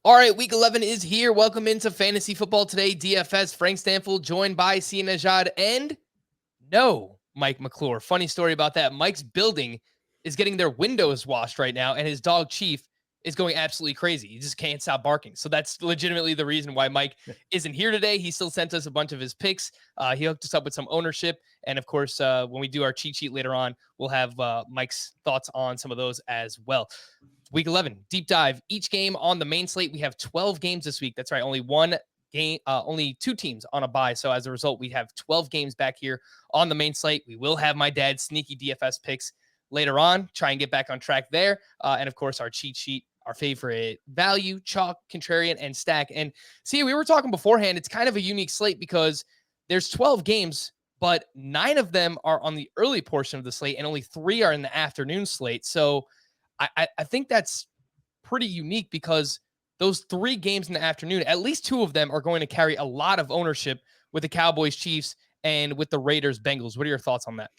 All right, week 11 is here. Welcome into Fantasy Football Today, DFS. Frank Stanfield joined by Sia Nejad and Mike McClure. Funny story about that. Mike's building is getting their windows washed right now, and his dog Chief is going absolutely crazy. He just can't stop barking. So that's legitimately the reason why Mike isn't here today. He still sent us a bunch of his picks. He hooked us up with some ownership. And of course, when we do our cheat sheet later on, we'll have Mike's thoughts on some of those as well. Week 11, deep dive. Each game on the main slate. We have 12 games this week. That's right. Only two teams on a bye. So as a result, we have 12 games back here on the main slate. We will have my dad's sneaky DFS picks later on. Try and get back on track there. And of course, our cheat sheet, our favorite value, chalk, contrarian, and stack. And see, we were talking beforehand. It's kind of a unique slate because there's 12 games, but 9 of them are on the early portion of the slate, and only 3 are in the afternoon slate. So I think that's pretty unique because those 3 games in the afternoon, at least 2 of them are going to carry a lot of ownership with the Cowboys, Chiefs, and with the Raiders, Bengals. What are your thoughts on that?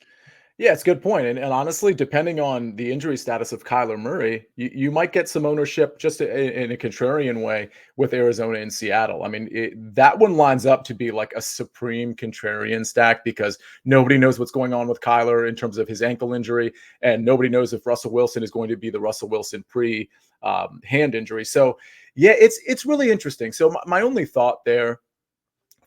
Yeah, it's a good point. And honestly, depending on the injury status of Kyler Murray, you might get some ownership just in a contrarian way with Arizona and Seattle. I mean, that one lines up to be like a supreme contrarian stack because nobody knows what's going on with Kyler in terms of his ankle injury, and nobody knows if Russell Wilson is going to be the Russell Wilson hand injury. So, yeah, it's really interesting. So my only thought there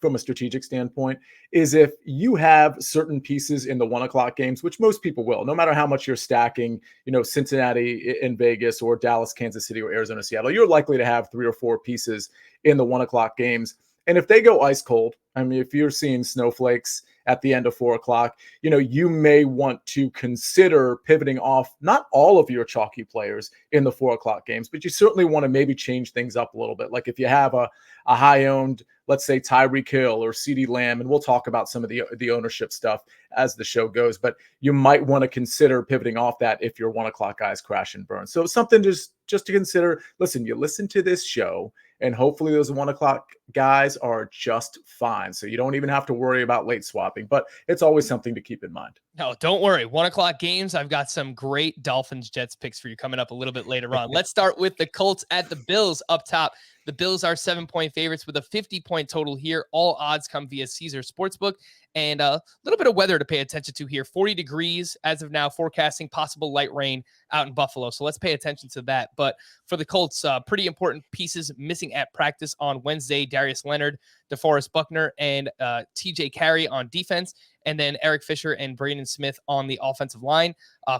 from a strategic standpoint is if you have certain pieces in the 1 o'clock games, which most people will, no matter how much you're stacking, Cincinnati in Vegas or Dallas, Kansas City, or Arizona, Seattle, you're likely to have 3 or 4 pieces in the 1 o'clock games. And if they go ice cold, I mean, if you're seeing snowflakes at the end of 4 o'clock, you may want to consider pivoting off not all of your chalky players in the 4 o'clock games, but you certainly want to maybe change things up a little bit. Like if you have a high owned, let's say Tyreek Hill or CeeDee Lamb, and we'll talk about some of the ownership stuff as the show goes, but you might want to consider pivoting off that if your 1 o'clock guys crash and burn. So something just to consider. Listen, you listen to this show, and hopefully those 1 o'clock guys are just fine. So you don't even have to worry about late swapping, but it's always something to keep in mind. No, don't worry. 1 o'clock games. I've got some great Dolphins Jets picks for you coming up a little bit later on. Let's start with the Colts at the Bills up top. The Bills are 7-point favorites with a 50-point total here. All odds come via Caesar Sportsbook. And a little bit of weather to pay attention to here. 40 degrees as of now, forecasting possible light rain out in Buffalo. So let's pay attention to that. But for the Colts, pretty important pieces missing at practice on Wednesday. Darius Leonard, DeForest Buckner, and TJ Carey on defense. And then Eric Fisher and Braden Smith on the offensive line.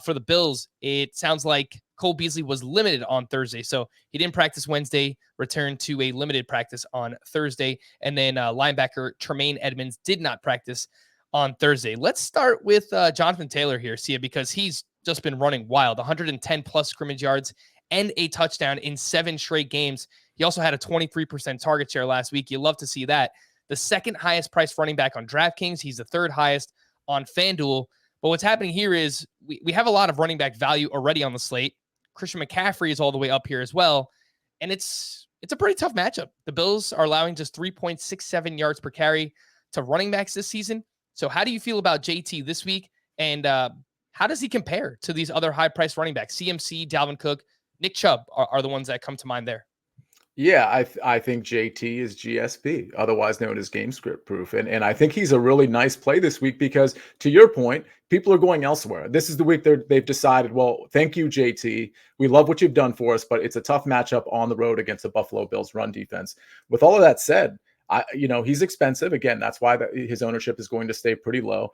For the Bills, it sounds like Cole Beasley was limited on Thursday. So he didn't practice Wednesday, returned to a limited practice on Thursday. And then linebacker Tremaine Edmonds did not practice on Thursday. Let's start with Jonathan Taylor here, Sia, because he's just been running wild. 110 plus scrimmage yards and a touchdown in 7 straight games. He also had a 23% target share last week. You love to see that. The second highest priced running back on DraftKings. He's the 3rd highest on FanDuel. But what's happening here is we have a lot of running back value already on the slate. Christian McCaffrey is all the way up here as well. And it's a pretty tough matchup. The Bills are allowing just 3.67 yards per carry to running backs this season. So how do you feel about JT this week? And how does he compare to these other high-priced running backs? CMC, Dalvin Cook, Nick Chubb are the ones that come to mind there. Yeah, I think JT is GSP, otherwise known as game script proof. And I think he's a really nice play this week because, to your point, people are going elsewhere. This is the week they've decided, well, thank you, JT. We love what you've done for us, but it's a tough matchup on the road against the Buffalo Bills run defense. With all of that said, he's expensive. Again, that's why his ownership is going to stay pretty low.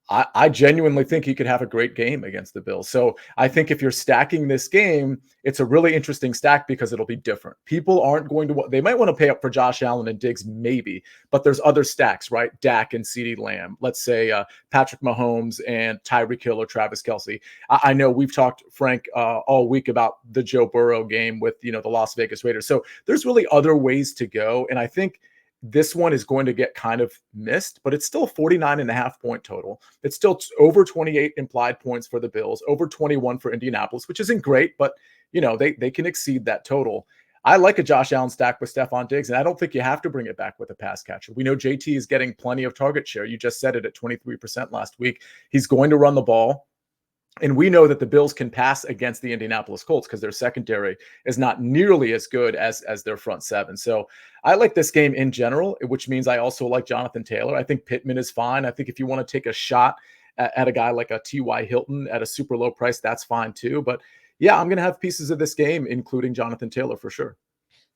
I genuinely think he could have a great game against the Bills. So I think if you're stacking this game, it's a really interesting stack because it'll be different. People aren't going to, they might want to pay up for Josh Allen and Diggs, maybe, but there's other stacks, right? Dak and CeeDee Lamb. Let's say Patrick Mahomes and Tyreek Hill or Travis Kelce. I know we've talked, Frank, all week about the Joe Burrow game with, the Las Vegas Raiders. So there's really other ways to go. And I think this one is going to get kind of missed, but it's still a 49.5 point total. It's still over 28 implied points for the Bills, over 21 for Indianapolis, which isn't great, but they can exceed that total. I like a Josh Allen stack with Stephon Diggs, and I don't think you have to bring it back with a pass catcher. We know JT is getting plenty of target share. You just said it at 23% last week. He's going to run the ball. And we know that the Bills can pass against the Indianapolis Colts because their secondary is not nearly as good as their front seven. So I like this game in general, which means I also like Jonathan Taylor. I think Pittman is fine. I think if you want to take a shot at a guy like a T.Y. Hilton at a super low price, that's fine too. But yeah, I'm going to have pieces of this game, including Jonathan Taylor for sure.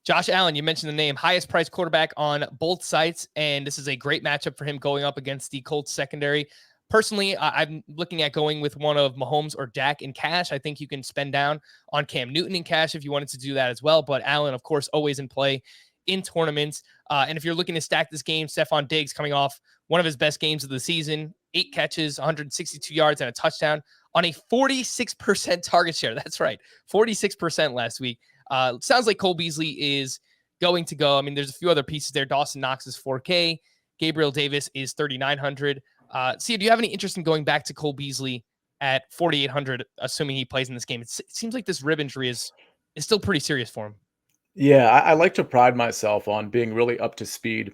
Josh Allen, you mentioned the name, highest priced quarterback on both sites, and this is a great matchup for him going up against the Colts secondary. Personally, I'm looking at going with one of Mahomes or Dak in cash. I think you can spend down on Cam Newton in cash if you wanted to do that as well. But Allen, of course, always in play in tournaments. And if you're looking to stack this game, Stephon Diggs coming off one of his best games of the season, 8 catches, 162 yards, and a touchdown on a 46% target share. That's right, 46% last week. Sounds like Cole Beasley is going to go. I mean, there's a few other pieces there. Dawson Knox is 4K. Gabriel Davis is 3,900. Sia, do you have any interest in going back to Cole Beasley at 4,800, assuming he plays in this game? It seems like this rib injury is still pretty serious for him. Yeah, I like to pride myself on being really up to speed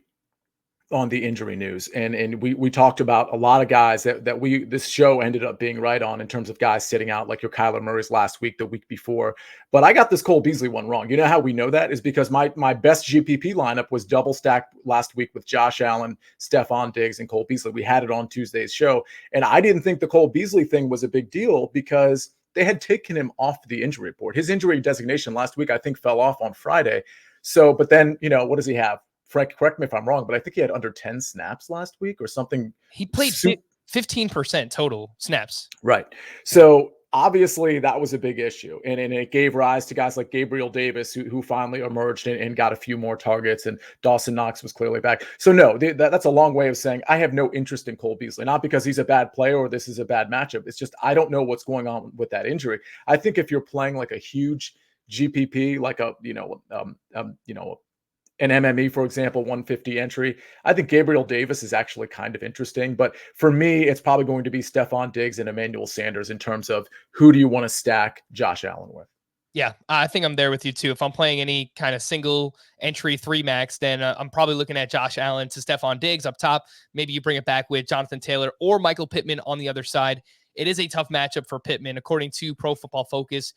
on the injury news. And we talked about a lot of guys that this show ended up being right on in terms of guys sitting out, like your Kyler Murray's last week, the week before. But I got this Cole Beasley one wrong. You know how we know that is because my best GPP lineup was double stacked last week with Josh Allen, Stephon Diggs, and Cole Beasley. We had it on Tuesday's show. And I didn't think the Cole Beasley thing was a big deal because they had taken him off the injury report. His injury designation last week, I think, fell off on Friday. So, but then, what does he have? Frank, correct me if I'm wrong, but I think he had under 10 snaps last week or something. He played 15% total snaps. Right. So obviously that was a big issue. And it gave rise to guys like Gabriel Davis, who finally emerged and got a few more targets. And Dawson Knox was clearly back. So no, that's a long way of saying I have no interest in Cole Beasley, not because he's a bad player or this is a bad matchup. It's just I don't know what's going on with that injury. I think if you're playing like a huge GPP, like an MME, for example, 150 entry, I think Gabriel Davis is actually kind of interesting. But for me, it's probably going to be Stephon Diggs and Emmanuel Sanders in terms of who do you want to stack Josh Allen with? Yeah, I think I'm there with you too. If I'm playing any kind of single entry 3 max, then I'm probably looking at Josh Allen to Stephon Diggs up top. Maybe you bring it back with Jonathan Taylor or Michael Pittman on the other side. It is a tough matchup for Pittman. According to Pro Football Focus,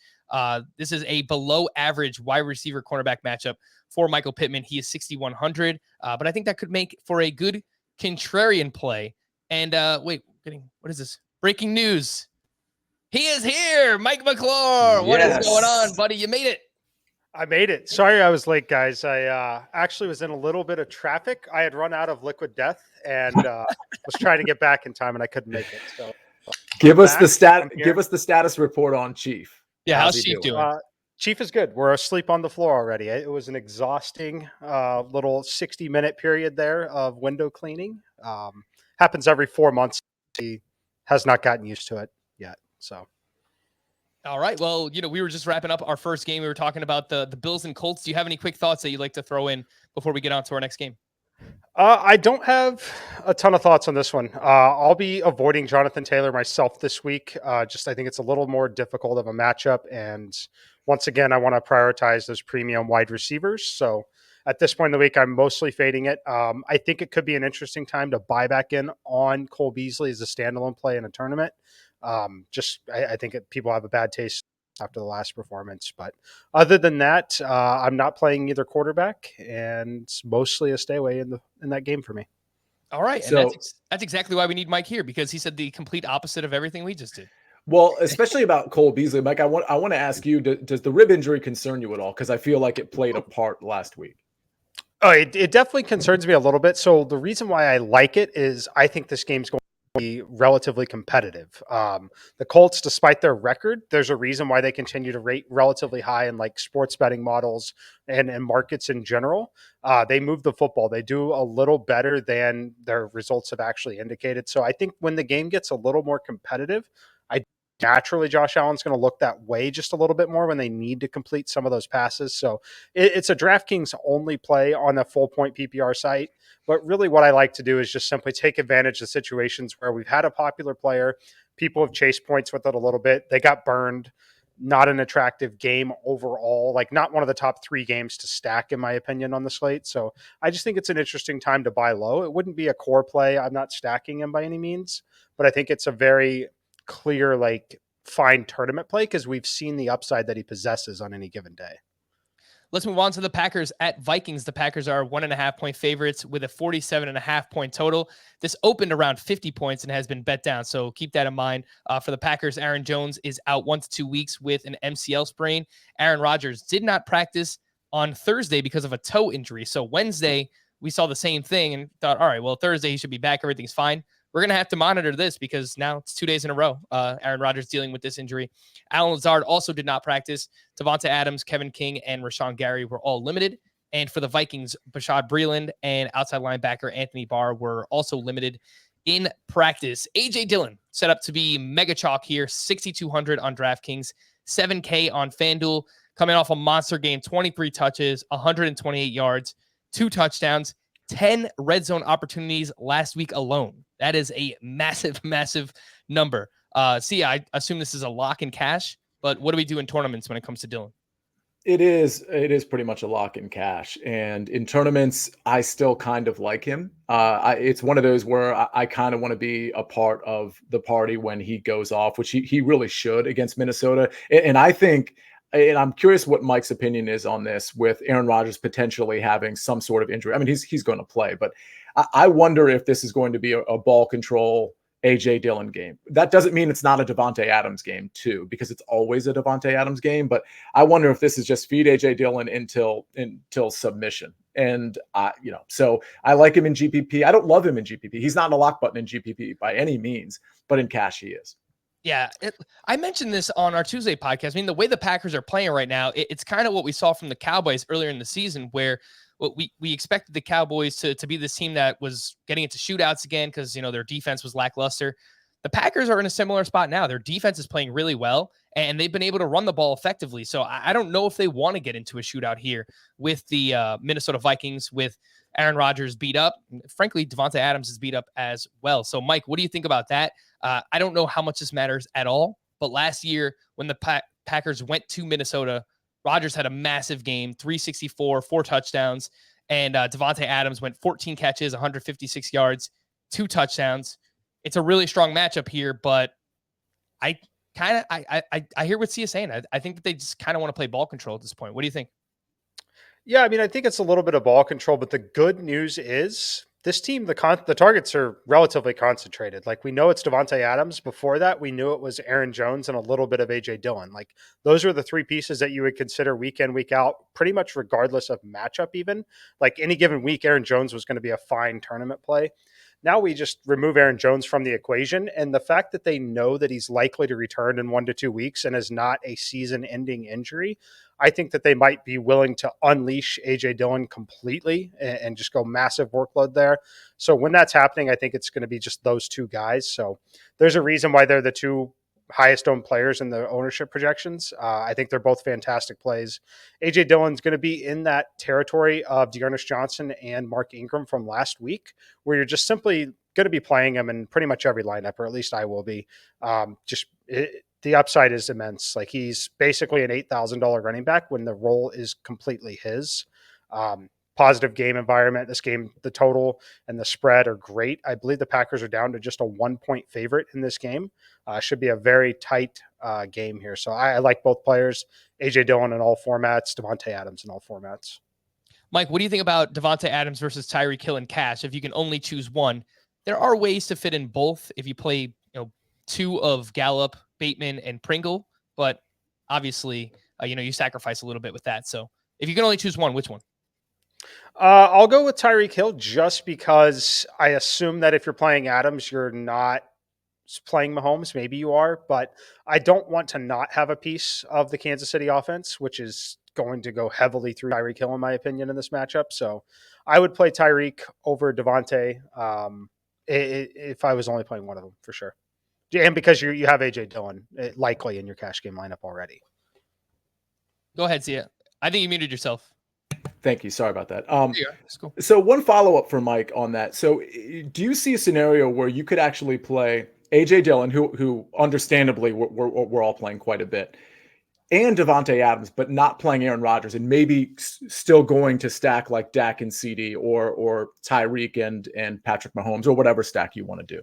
this is a below average wide receiver cornerback matchup for Michael Pittman. He is 6,100, but I think that could make for a good contrarian play. And what is this? Breaking news. He is here, Mike McClure. What is going on, buddy? You made it. I made it. Sorry I was late, guys. I actually was in a little bit of traffic. I had run out of liquid death and was trying to get back in time, and I couldn't make it. So give us the status report on Chief. Yeah, how's Chief doing? Chief is good. We're asleep on the floor already. It was an exhausting little 60-minute period there of window cleaning. Happens every 4 months. He has not gotten used to it yet. So, all right. Well, we were just wrapping up our first game. We were talking about the Bills and Colts. Do you have any quick thoughts that you'd like to throw in before we get on to our next game? I don't have a ton of thoughts on this one. I'll be avoiding Jonathan Taylor myself this week. I think it's a little more difficult of a matchup. And once again, I want to prioritize those premium wide receivers. So at this point in the week, I'm mostly fading it. I think it could be an interesting time to buy back in on Cole Beasley as a standalone play in a tournament. I think people have a bad taste after the last performance. But other than that, I'm not playing either quarterback, and mostly a stay away in that game for me. All right. So, and that's exactly why we need Mike here, because he said the complete opposite of everything we just did. Well, especially about Cole Beasley, Mike, I want to ask you, does the rib injury concern you at all? Because I feel like it played a part last week. Oh, it definitely concerns me a little bit. So the reason why I like it is I think this game's going to be relatively competitive. The Colts, despite their record, there's a reason why they continue to rate relatively high in like sports betting models and markets in general. They move the football. They do a little better than their results have actually indicated. So I think when the game gets a little more competitive, naturally, Josh Allen's going to look that way just a little bit more when they need to complete some of those passes. So it's a DraftKings only play on a full point PPR site. But really what I like to do is just simply take advantage of situations where we've had a popular player. People have chased points with it a little bit. They got burned. Not an attractive game overall, like not one of the top 3 games to stack, in my opinion, on the slate. So I just think it's an interesting time to buy low. It wouldn't be a core play. I'm not stacking him by any means, but I think it's a very clear fine tournament play because we've seen the upside that he possesses on any given day. Let's move on to the Packers at Vikings. The Packers are 1.5-point favorites with a 47.5-point total. This opened around 50 points and has been bet down, so keep that in mind. For the Packers, Aaron Jones is out 1 to 2 weeks with an MCL sprain. Aaron Rodgers did not practice on Thursday because of a toe injury. So Wednesday, we saw the same thing and thought, all right, well, Thursday he should be back. Everything's fine. We're going to have to monitor this because now it's 2 days in a row. Aaron Rodgers dealing with this injury. Alan Lazard also did not practice. Devonta Adams, Kevin King, and Rashawn Gary were all limited. And for the Vikings, Bashad Breeland and outside linebacker Anthony Barr were also limited in practice. A.J. Dillon set up to be mega chalk here, 6,200 on DraftKings, 7K on FanDuel, coming off a monster game, 23 touches, 128 yards, 2 touchdowns, 10 red zone opportunities last week alone. That is a massive, massive number. I assume this is a lock in cash, but what do we do in tournaments when it comes to Dillon? It is pretty much a lock in cash. And in tournaments, I still kind of like him. It's one of those where I kind of want to be a part of the party when he goes off, which he really should against Minnesota. And I think, and I'm curious what Mike's opinion is on this with Aaron Rodgers potentially having some sort of injury. I mean, he's going to play, but I wonder if this is going to be a ball control A.J. Dillon game. That doesn't mean it's not a Devontae Adams game too, because it's always a Devontae Adams game. But I wonder if this is just feed A.J. Dillon until submission. And so I like him in GPP. I don't love him in GPP. He's not a lock button in GPP by any means, but in cash he is. Yeah, I mentioned this on our Tuesday podcast. I mean, the way the Packers are playing right now, it's kind of what we saw from the Cowboys earlier in the season, where we expected the Cowboys to be this team that was getting into shootouts again because, their defense was lackluster. The Packers are in a similar spot now. Their defense is playing really well, and they've been able to run the ball effectively. So I don't know if they want to get into a shootout here with the Minnesota Vikings, with Aaron Rodgers beat up. Frankly, Devonta Adams is beat up as well. So, Mike, what do you think about that? I don't know how much this matters at all, but last year when the Packers went to Minnesota, Rodgers had a massive game, 364, 4 touchdowns, and Devonta Adams went 14 catches, 156 yards, 2 touchdowns. It's a really strong matchup here, but I hear what Sia's saying. I think that they just kind of want to play ball control at this point. What do you think? Yeah, I mean, I think it's a little bit of ball control, but the good news is this team, the targets are relatively concentrated. Like, we know it's Devontae Adams. Before that, we knew it was Aaron Jones and a little bit of A.J. Dillon. Like, those are the 3 pieces that you would consider week in, week out, pretty much regardless of matchup even. Like, any given week, Aaron Jones was going to be a fine tournament play. Now we just remove Aaron Jones from the equation. And the fact that they know that he's likely to return in 1 to 2 weeks and is not a season-ending injury, I think that they might be willing to unleash A.J. Dillon completely and just go massive workload there. So when that's happening, I think it's going to be just those 2 guys. So there's a reason why they're the 2 highest owned players in the ownership projections. I think they're both fantastic plays. A.J. Dillon's going to be in that territory of Dearness Johnson and Mark Ingram from last week, where you're just simply going to be playing him in pretty much every lineup, or at least I will be. The upside is immense. Like, he's basically an $8,000 running back when the role is completely his. Positive game environment. This game, the total and the spread are great. I believe the Packers are down to just a 1-point favorite in this game. Should be a very tight game here. So I like both players. A.J. Dillon in all formats, Devontae Adams in all formats. Mike, what do you think about Devonta Adams versus Tyreek Hill in cash? If you can only choose one, there are ways to fit in both if you play 2 of Gallup, Bateman, and Pringle, but obviously, you sacrifice a little bit with that. So if you can only choose one, which one? I'll go with Tyreek Hill just because I assume that if you're playing Adams, you're not playing Mahomes. Maybe you are, but I don't want to not have a piece of the Kansas City offense, which is going to go heavily through Tyreek Hill, in my opinion, in this matchup. So I would play Tyreek over Devontae if I was only playing one of them, for sure. And because you have A.J. Dillon likely in your cash game lineup already. Go ahead, Sia. I think you muted yourself. Thank you. Sorry about that. That's cool. So one follow-up for Mike on that. So do you see a scenario where you could actually play A.J. Dillon, who understandably we're all playing quite a bit, and Devontae Adams, but not playing Aaron Rodgers, and maybe still going to stack like Dak and CD or Tyreek and Patrick Mahomes, or whatever stack you want to do?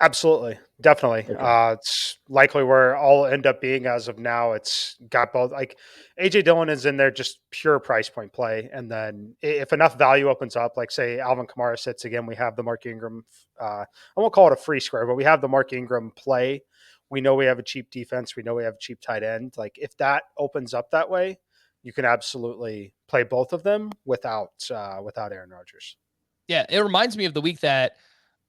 Absolutely. Definitely. Okay. It's likely where I'll end up being as of now. It's got both. Like AJ Dillon is in there, just pure price point play. And then if enough value opens up, like say Alvin Kamara sits again, we have the Mark Ingram. I won't call it a free square, but we have the Mark Ingram play. We know we have a cheap defense. We know we have a cheap tight end. Like if that opens up that way, you can absolutely play both of them without Aaron Rodgers. Yeah, it reminds me of the week that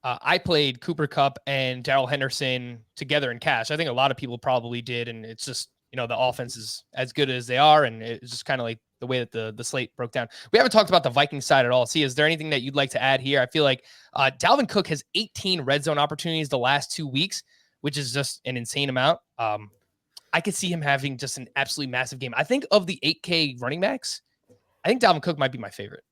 I played Cooper Kupp and Darrell Henderson together in cash. I think a lot of people probably did, and it's just, the offense is as good as they are, and it's just kind of like the way that the slate broke down. We haven't talked about the Vikings side at all. See, is there anything that you'd like to add here? I feel like Dalvin Cook has 18 red zone opportunities the last 2 weeks, which is just an insane amount. I could see him having just an absolutely massive game. I think of the 8K running backs, I think Dalvin Cook might be my favorite.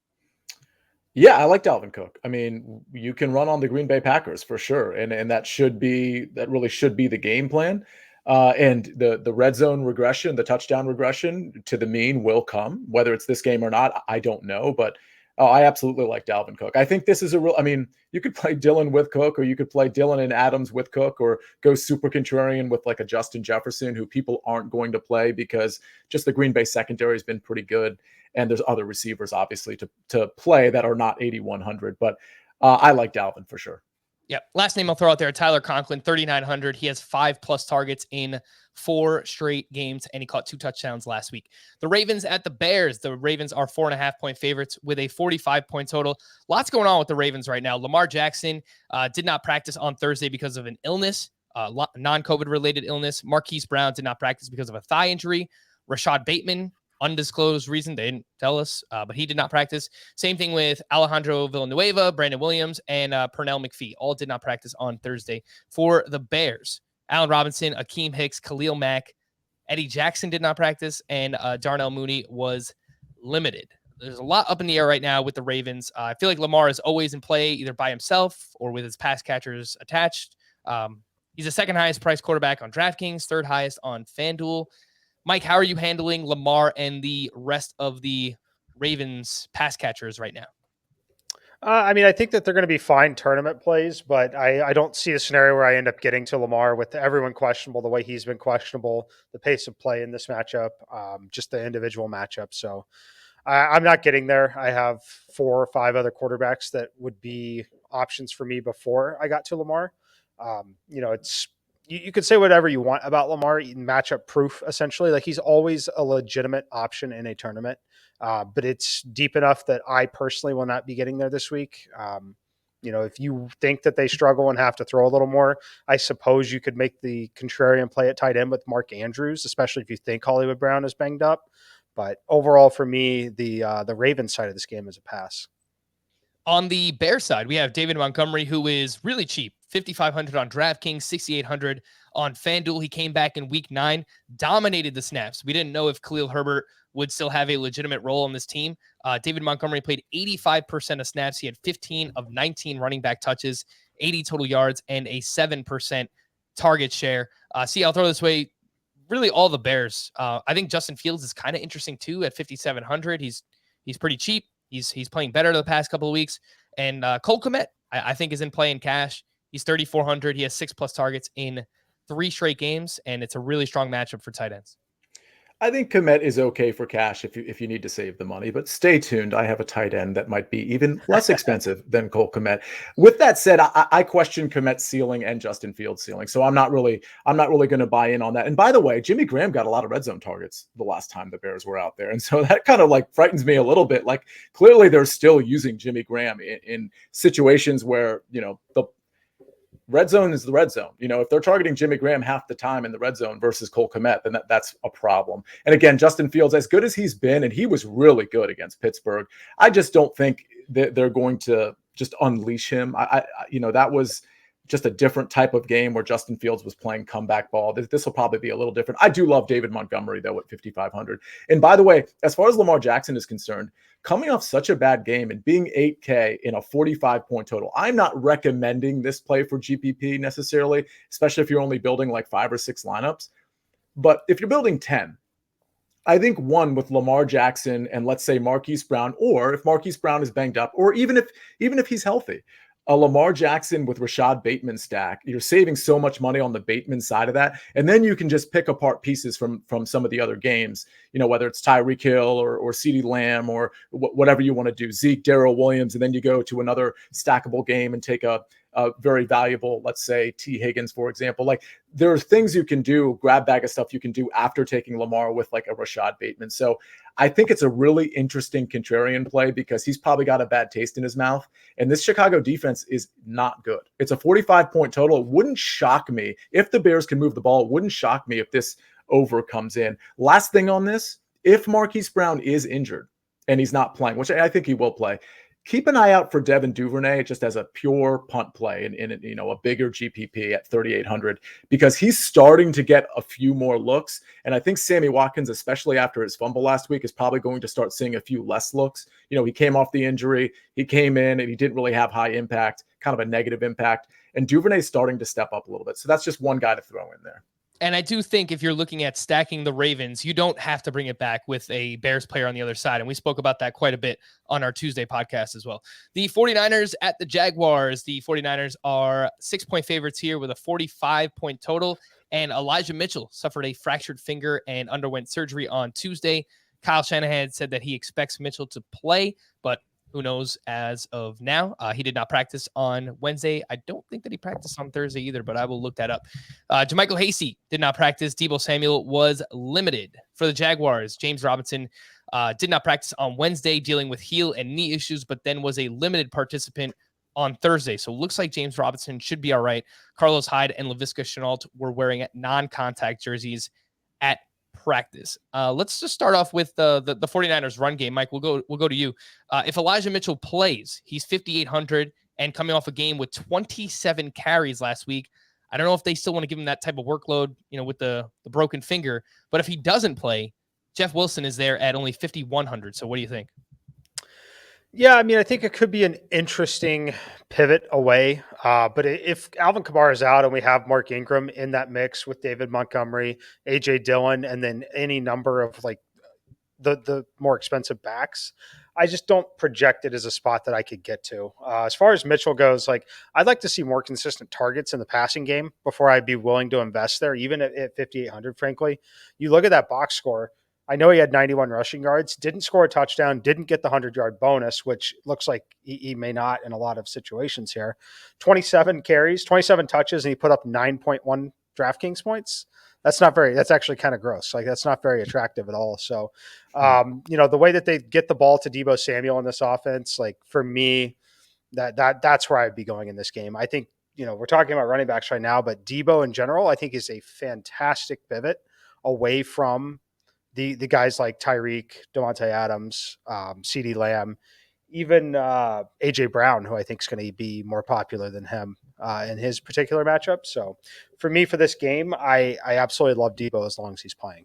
Yeah, I like Dalvin Cook. I mean, you can run on the Green Bay Packers for sure, and that really should be the game plan. And the red zone regression, the touchdown regression to the mean will come, whether it's this game or not. I don't know, but I absolutely like Dalvin Cook. I think this is a real. I mean, you could play Dylan with Cook, or you could play Dylan and Adams with Cook, or go super contrarian with like a Justin Jefferson, who people aren't going to play because just the Green Bay secondary has been pretty good. And there's other receivers, obviously, to play that are not 8,100. But I like Dalvin for sure. Yeah. Last name I'll throw out there, Tyler Conklin, 3,900. He has 5+ targets in 4 straight games, and he caught 2 touchdowns last week. The Ravens at the Bears. The Ravens are 4.5-point favorites with a 45-point total. Lots going on with the Ravens right now. Lamar Jackson did not practice on Thursday because of an illness, non-COVID related illness. Marquise Brown did not practice because of a thigh injury. Rashad Bateman, undisclosed reason, they didn't tell us, but he did not practice. Same thing with Alejandro Villanueva, Brandon Williams, and Pernell McPhee. All did not practice on Thursday for the Bears. Allen Robinson, Akeem Hicks, Khalil Mack, Eddie Jackson did not practice, and Darnell Mooney was limited. There's a lot up in the air right now with the Ravens. I feel like Lamar is always in play, either by himself or with his pass catchers attached. He's the second highest priced quarterback on DraftKings, third highest on FanDuel. Mike, how are you handling Lamar and the rest of the Ravens pass catchers right now? I mean, I think that they're going to be fine tournament plays, but I don't see a scenario where I end up getting to Lamar with everyone questionable, the way he's been questionable, the pace of play in this matchup, just the individual matchup. So I'm not getting there. I have 4 or 5 other quarterbacks that would be options for me before I got to Lamar. It's you could say whatever you want about Lamar, matchup proof, essentially. Like he's always a legitimate option in a tournament, but it's deep enough that I personally will not be getting there this week. If you think that they struggle and have to throw a little more, I suppose you could make the contrarian play at tight end with Mark Andrews, especially if you think Hollywood Brown is banged up. But overall, for me, the Ravens side of this game is a pass. On the Bears side, we have David Montgomery, who is really cheap, 5,500 on DraftKings, 6,800 on FanDuel. He came back in week 9, dominated the snaps. We didn't know if Khalil Herbert would still have a legitimate role on this team. David Montgomery played 85% of snaps. He had 15 of 19 running back touches, 80 total yards, and a 7% target share. I'll throw this way. Really, all the Bears. I think Justin Fields is kind of interesting too at 5,700. He's pretty cheap. He's playing better the past couple of weeks. And Cole Kmet, I think, is in play in cash. He's 3,400. He has 6+ targets in 3 straight games, and it's a really strong matchup for tight ends. I think Kmet is okay for cash if you need to save the money, but stay tuned. I have a tight end that might be even less expensive than Cole Kmet. With that said, I question Kmet's ceiling and Justin Fields' ceiling, so I'm not really going to buy in on that. And by the way, Jimmy Graham got a lot of red zone targets the last time the Bears were out there, and so that kind of like frightens me a little bit. Like clearly they're still using Jimmy Graham in situations where the red zone is the red zone. If they're targeting Jimmy Graham half the time in the red zone versus Cole Kmet, then that's a problem. And again, Justin Fields, as good as he's been, and he was really good against Pittsburgh, I just don't think that they're going to just unleash him. That was just a different type of game where Justin Fields was playing comeback ball. This will probably be a little different. I do love David Montgomery, though, at 5,500. And by the way, as far as Lamar Jackson is concerned, coming off such a bad game and being 8K in a 45-point total, I'm not recommending this play for GPP necessarily, especially if you're only building like 5 or 6 lineups. But if you're building 10, I think one with Lamar Jackson and let's say Marquise Brown, or if Marquise Brown is banged up, or even if he's healthy, a Lamar Jackson with Rashad Bateman stack, you're saving so much money on the Bateman side of that. And then you can just pick apart pieces from some of the other games, whether it's Tyreek Hill or CeeDee Lamb or whatever you want to do, Zeke, Darrell Williams. And then you go to another stackable game and take a very valuable, let's say T Higgins, for example. Like there are things you can do, grab bag of stuff you can do after taking Lamar with like a Rashad Bateman. So I think it's a really interesting contrarian play because he's probably got a bad taste in his mouth. And this Chicago defense is not good. It's a 45-point total. It wouldn't shock me if the Bears can move the ball. It wouldn't shock me if this over comes in. Last thing on this, if Marquise Brown is injured and he's not playing, which I think he will play, keep an eye out for Devin Duvernay just as a pure punt play in a bigger GPP at 3,800 because he's starting to get a few more looks. And I think Sammy Watkins, especially after his fumble last week, is probably going to start seeing a few less looks. He came off the injury, he came in and he didn't really have high impact, kind of a negative impact. And Duvernay's starting to step up a little bit. So that's just one guy to throw in there. And I do think if you're looking at stacking the Ravens, you don't have to bring it back with a Bears player on the other side. And we spoke about that quite a bit on our Tuesday podcast as well. The 49ers at the Jaguars. The 49ers are 6-point favorites here with a 45-point total. And Elijah Mitchell suffered a fractured finger and underwent surgery on Tuesday. Kyle Shanahan said that he expects Mitchell to play, but who knows as of now. He did not practice on Wednesday. I don't think that he practiced on Thursday either, but I will look that up. JaMycal Hasty did not practice. Deebo Samuel was limited. For the Jaguars, James Robinson did not practice on Wednesday, dealing with heel and knee issues, but then was a limited participant on Thursday. So it looks like James Robinson should be all right. Carlos Hyde and Laviska Shenault were wearing non-contact jerseys at practice. Let's just start off with the 49ers run game. Mike, we'll go to you. If Elijah Mitchell plays, he's 5,800 and coming off a game with 27 carries last week. I don't know if they still want to give him that type of workload, with the broken finger, but if he doesn't play, Jeff Wilson is there at only 5,100. So what do you think? Yeah, I mean, I think it could be an interesting pivot away. But if Alvin Kamara is out and we have Mark Ingram in that mix with David Montgomery, AJ Dillon, and then any number of like the more expensive backs, I just don't project it as a spot that I could get to. As far as Mitchell goes, like I'd like to see more consistent targets in the passing game before I'd be willing to invest there, even at 5,800, frankly. You look at that box score. I know he had 91 rushing yards, didn't score a touchdown, didn't get the 100-yard bonus, which looks like he may not in a lot of situations here. 27 carries, 27 touches, and he put up 9.1 DraftKings points. That's actually kind of gross. Like that's not very attractive at all. So, the way that they get the ball to Deebo Samuel in this offense, like for me, that's where I'd be going in this game. I think, we're talking about running backs right now, but Deebo in general, I think is a fantastic pivot away from the guys like Tyreek, Devontae Adams, CeeDee Lamb, even AJ Brown, who I think is going to be more popular than him in his particular matchup. So for me, for this game, I absolutely love Deebo as long as he's playing.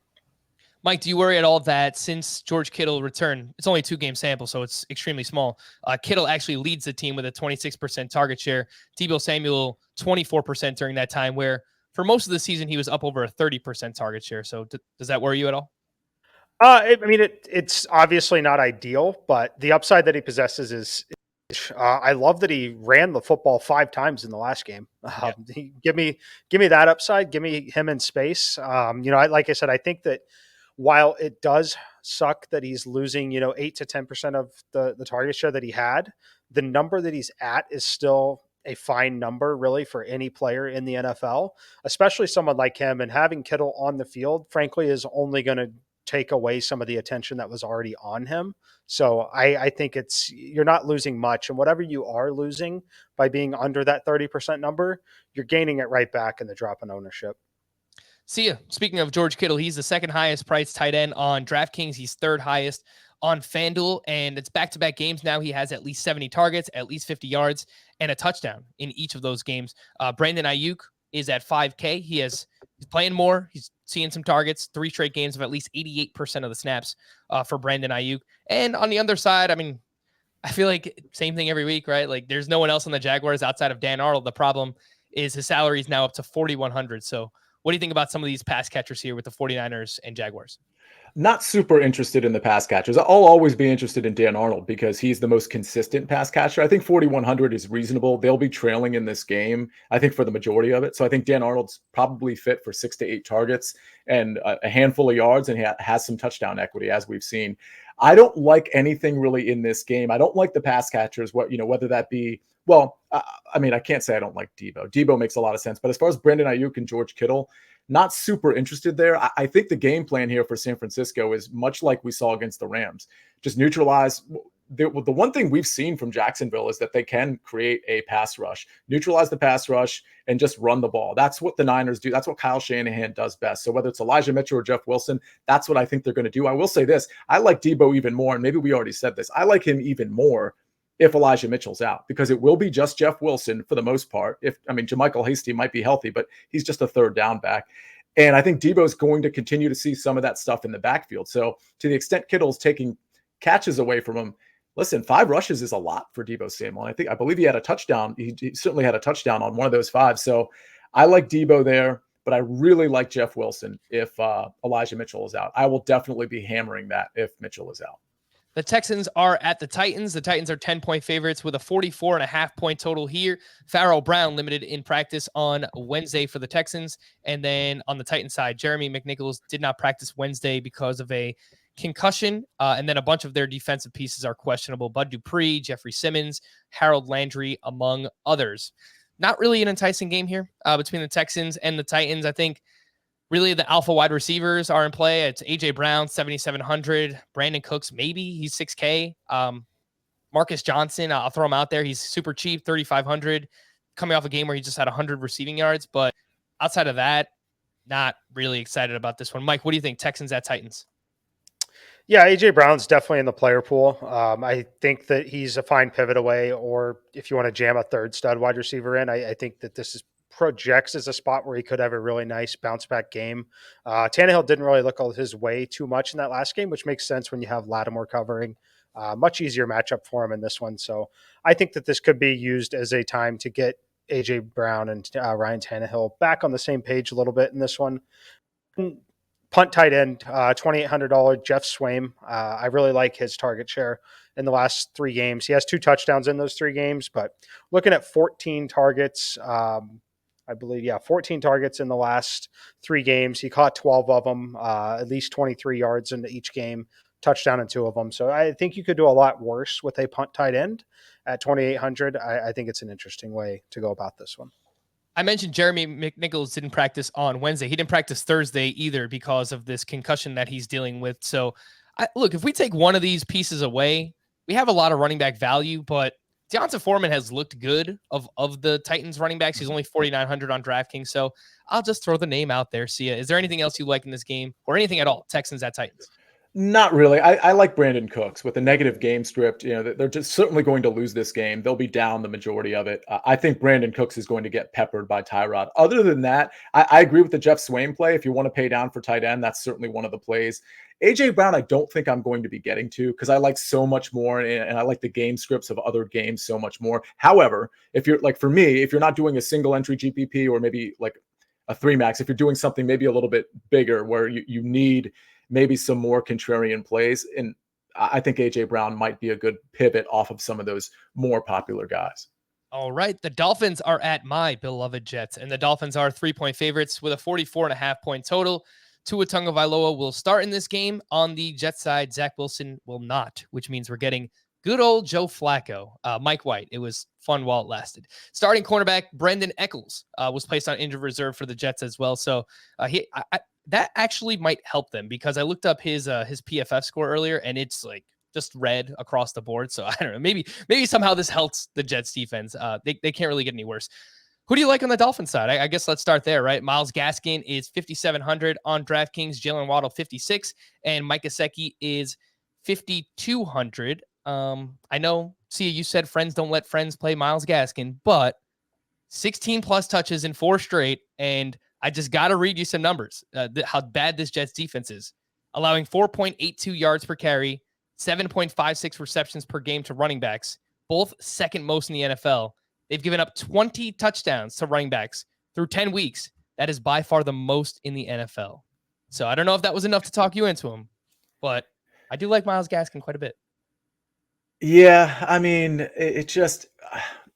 Mike, do you worry at all that since George Kittle returned, it's only a 2-game sample, so it's extremely small. Kittle actually leads the team with a 26% target share. Deebo Samuel, 24% during that time, where for most of the season, he was up over a 30% target share. So does that worry you at all? It's obviously not ideal, but the upside that he possesses is I love that he ran the football 5 times in the last game. Give me that upside. Give me him in space. Like I said, I think that while it does suck that he's losing, 8 to 10% of the target share that he had, the number that he's at is still a fine number really for any player in the NFL, especially someone like him. And having Kittle on the field, frankly, is only going to take away some of the attention that was already on him. So I think you're not losing much, and whatever you are losing by being under that 30% number, you're gaining it right back in the drop in ownership. See ya. Speaking of George Kittle, he's the second highest priced tight end on DraftKings. He's third highest on FanDuel, and it's back-to-back games now. He has at least 70 targets, at least 50 yards, and a touchdown in each of those games. Brandon Ayuk is at 5K. He's playing more. He's seeing some targets, 3 straight games of at least 88% of the snaps for Brandon Ayuk. And on the other side, I mean, I feel like same thing every week, right? Like there's no one else on the Jaguars outside of Dan Arnold. The problem is his salary is now up to 4,100. So what do you think about some of these pass catchers here with the 49ers and Jaguars? Not super interested in the pass catchers. I'll always be interested in Dan Arnold because he's the most consistent pass catcher. I think 4,100 is reasonable. They'll be trailing in this game, I think, for the majority of it. So I think Dan Arnold's probably fit for 6 to 8 targets and a handful of yards, and he has some touchdown equity, as we've seen. I don't like anything really in this game. I don't like the pass catchers, whether that be, well, I mean, I can't say I don't like Debo. Debo makes a lot of sense. But as far as Brandon Ayuk and George Kittle, not super interested there. I think the game plan here for San Francisco is much like we saw against the Rams. Just neutralize. The one thing we've seen from Jacksonville is that they can create a pass rush, neutralize the pass rush, and just run the ball. That's what the Niners do. That's what Kyle Shanahan does best. So whether it's Elijah Mitchell or Jeff Wilson, that's what I think they're going to do. I will say this. I like Debo even more, and maybe we already said this. I like him even more if Elijah Mitchell's out, because it will be just Jeff Wilson for the most part. JaMychal Hasty might be healthy, but he's just a third down back. And I think Debo's going to continue to see some of that stuff in the backfield. So to the extent Kittle's taking catches away from him, listen, 5 rushes is a lot for Debo Samuel. I believe he had a touchdown. He certainly had a touchdown on one of those 5. So I like Debo there, but I really like Jeff Wilson if Elijah Mitchell is out. I will definitely be hammering that if Mitchell is out. The Texans are at the Titans. The Titans are 10-point favorites with a 44.5-point total here. Farrell Brown limited in practice on Wednesday for the Texans. And then on the Titan side, Jeremy McNichols did not practice Wednesday because of a concussion. And then a bunch of their defensive pieces are questionable. Bud Dupree, Jeffrey Simmons, Harold Landry, among others. Not really an enticing game here between the Texans and the Titans. I think really the alpha wide receivers are in play. It's A.J. Brown, 7,700. Brandon Cooks, maybe. He's 6K. Marcus Johnson, I'll throw him out there. He's super cheap, 3,500. Coming off a game where he just had 100 receiving yards. But outside of that, not really excited about this one. Mike, what do you think? Texans at Titans? Yeah, A.J. Brown's definitely in the player pool. I think that he's a fine pivot away, or if you want to jam a third stud wide receiver in, I think that this is projects as a spot where he could have a really nice bounce back game. Tannehill didn't really look his way too much in that last game, which makes sense when you have Lattimore covering. Much easier matchup for him in this one. So I think that this could be used as a time to get A.J. Brown and Ryan Tannehill back on the same page a little bit in this one. Punt tight end, $2,800, Jeff Swaim. I really like his target share in the last 3 games. He has 2 touchdowns in those 3 games, but looking at 14 targets, 14 targets in the last 3 games. He caught 12 of them, at least 23 yards into each game, touchdown in 2 of them. So I think you could do a lot worse with a punt tight end at 2,800. I think it's an interesting way to go about this one. I mentioned Jeremy McNichols didn't practice on Wednesday. He didn't practice Thursday either because of this concussion that he's dealing with. So, look, if we take one of these pieces away, we have a lot of running back value, but Deonta Foreman has looked good of the Titans running backs. He's only 4,900 on DraftKings. So I'll just throw the name out there. Sia, is there anything else you like in this game or anything at all? Texans at Titans? Not really. I like Brandon Cooks with a negative game script. They're just certainly going to lose this game. They'll be down the majority of it. I think Brandon Cooks is going to get peppered by Tyrod. Other than that, I agree with the Jeff Swaim play. If you want to pay down for tight end, that's certainly one of the plays. A.J. Brown, I don't think I'm going to be getting to because I like so much more and I like the game scripts of other games so much more. However, if you're like, for me, if you're not doing a single entry GPP or maybe like a 3 max, if you're doing something maybe a little bit bigger where you need maybe some more contrarian plays. And I think A.J. Brown might be a good pivot off of some of those more popular guys. All right. The Dolphins are at my beloved Jets, and the Dolphins are 3-point favorites with a 44.5-point total. Tua Tagovailoa will start in this game. On the Jets side, Zach Wilson will not, which means we're getting good old Joe Flacco. Mike White. It was fun while it lasted. Starting cornerback Brendan Eccles was placed on injured reserve for the Jets as well. So that actually might help them because I looked up his PFF score earlier and it's like just red across the board. So I don't know, maybe somehow this helps the Jets defense. They can't really get any worse. Who do you like on the Dolphins side? I guess let's start there, right? Myles Gaskin is 5,700 on DraftKings, Jalen Waddle 56, and Mike Gesicki is 5,200. I know, Sia, you said friends don't let friends play Myles Gaskin, but 16 plus touches in 4 straight, and I just got to read you some numbers, how bad this Jets defense is. Allowing 4.82 yards per carry, 7.56 receptions per game to running backs, both second most in the NFL. They've given up 20 touchdowns to running backs through 10 weeks. That is by far the most in the NFL. So I don't know if that was enough to talk you into them. but I do like Myles Gaskin quite a bit. Yeah, I mean, it just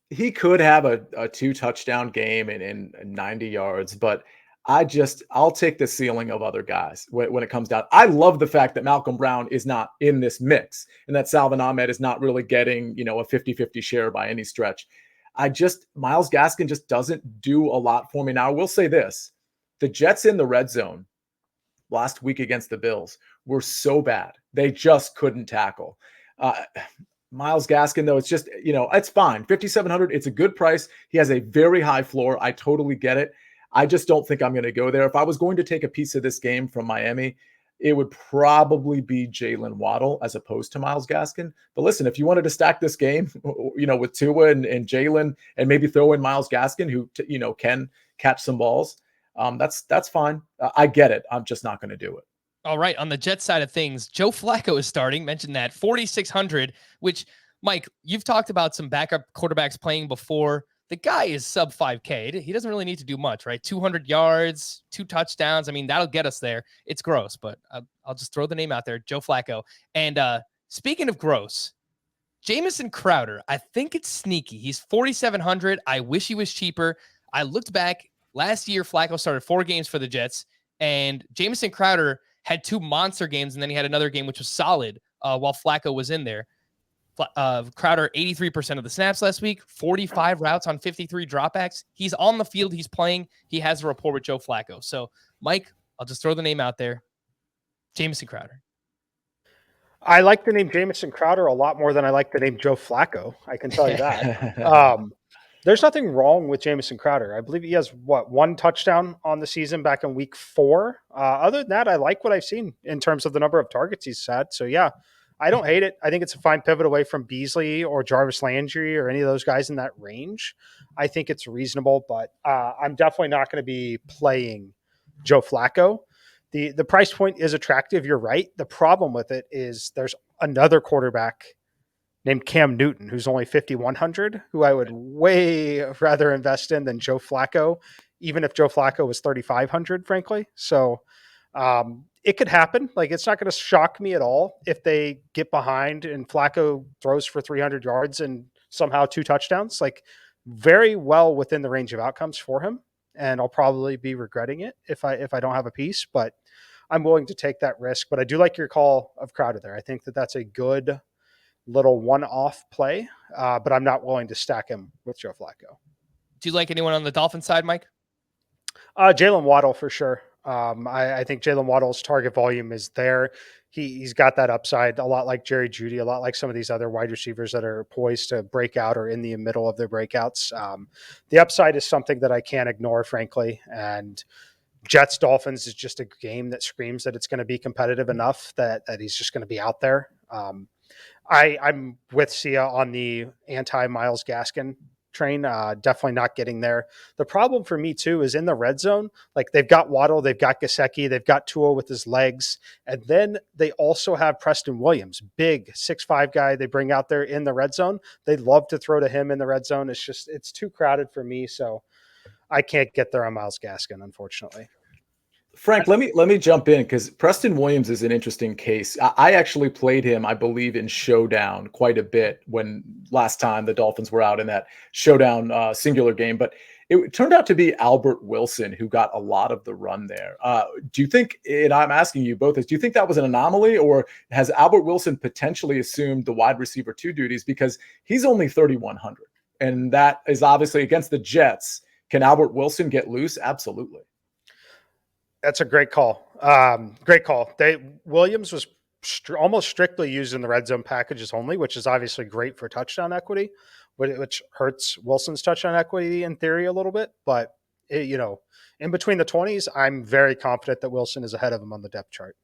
he could have a 2 touchdown game and 90 yards, but I'll take the ceiling of other guys when it comes down. I love the fact that Malcolm Brown is not in this mix and that Salvon Ahmed is not really getting, a 50-50 share by any stretch. Myles Gaskin just doesn't do a lot for me. Now, I will say this. The Jets in the red zone last week against the Bills were so bad. They just couldn't tackle. Myles Gaskin, though, it's just, it's fine. 5,700, it's a good price. He has a very high floor. I totally get it. I just don't think I'm going to go there. If I was going to take a piece of this game from Miami, it would probably be Jalen Waddle as opposed to Myles Gaskin. But listen, if you wanted to stack this game, with Tua and Jalen and maybe throw in Myles Gaskin, who, can catch some balls, that's fine. I get it. I'm just not going to do it. All right. On the Jets side of things, Joe Flacco is starting. Mentioned that 4,600, which, Mike, you've talked about some backup quarterbacks playing before. The guy is sub 5K. He doesn't really need to do much, right? 200 yards, 2 touchdowns. I mean, that'll get us there. It's gross, but I'll just throw the name out there, Joe Flacco. And speaking of gross, Jamison Crowder, I think it's sneaky. He's 4,700. I wish he was cheaper. I looked back last year. Flacco started 4 games for the Jets, and Jamison Crowder had 2 monster games, and then he had another game which was solid while Flacco was in there. Crowder, 83% of the snaps last week, 45 routes on 53 dropbacks. He's on the field. He's playing. He has a rapport with Joe Flacco. So, Mike, I'll just throw the name out there. Jamison Crowder. I like the name Jamison Crowder a lot more than I like the name Joe Flacco. I can tell you that. There's nothing wrong with Jamison Crowder. I believe he has, 1 touchdown on the season back in week 4. Other than that, I like what I've seen in terms of the number of targets he's had. So, yeah, I don't hate it. I think it's a fine pivot away from Beasley or Jarvis Landry or any of those guys in that range. I think it's reasonable, but I'm definitely not going to be playing Joe Flacco. The price point is attractive. You're right. The problem with it is there's another quarterback named Cam Newton, who's only 5,100, who I would way rather invest in than Joe Flacco, even if Joe Flacco was 3,500, frankly. So it could happen. Like, it's not going to shock me at all if they get behind and Flacco throws for 300 yards and somehow 2 touchdowns. Like, very well within the range of outcomes for him. And I'll probably be regretting it if I don't have a piece, but I'm willing to take that risk. But I do like your call of Crowder there. I think that that's a good little one-off play, but I'm not willing to stack him with Joe Flacco. Do you like anyone on the Dolphins side, Mike? Jalen Waddle for sure. I think Jalen Waddle's target volume is there. He's got that upside, a lot like Jerry Jeudy, a lot like some of these other wide receivers that are poised to break out or in the middle of their breakouts. The upside is something that I can't ignore, frankly. And Jets Dolphins is just a game that screams that it's going to be competitive enough that he's just going to be out there. I'm with Sia on the anti-Myles Gaskin train. Definitely not getting there. The problem for me too is in the red zone. Like, they've got Waddle, they've got Gesicki, they've got Tua with his legs, and then they also have Preston Williams, big 6'5" guy they bring out there in the red zone. They love to throw to him in the red zone. It's too crowded for me, so I can't get there on Myles Gaskin, unfortunately. Frank, let me jump in because Preston Williams is an interesting case. I actually played him, I believe, in Showdown quite a bit when last time the Dolphins were out in that Showdown singular game. But it turned out to be Albert Wilson who got a lot of the run there. Do you think, and I'm asking you both, do you think that was an anomaly, or has Albert Wilson potentially assumed the wide receiver 2 duties because he's only 3,100? And that is obviously against the Jets. Can Albert Wilson get loose? Absolutely. That's a great call. Great call. Williams was almost strictly used in the red zone packages only, which is obviously great for touchdown equity, which hurts Wilson's touchdown equity in theory a little bit. But, in between the 20s, I'm very confident that Wilson is ahead of him on the depth chart.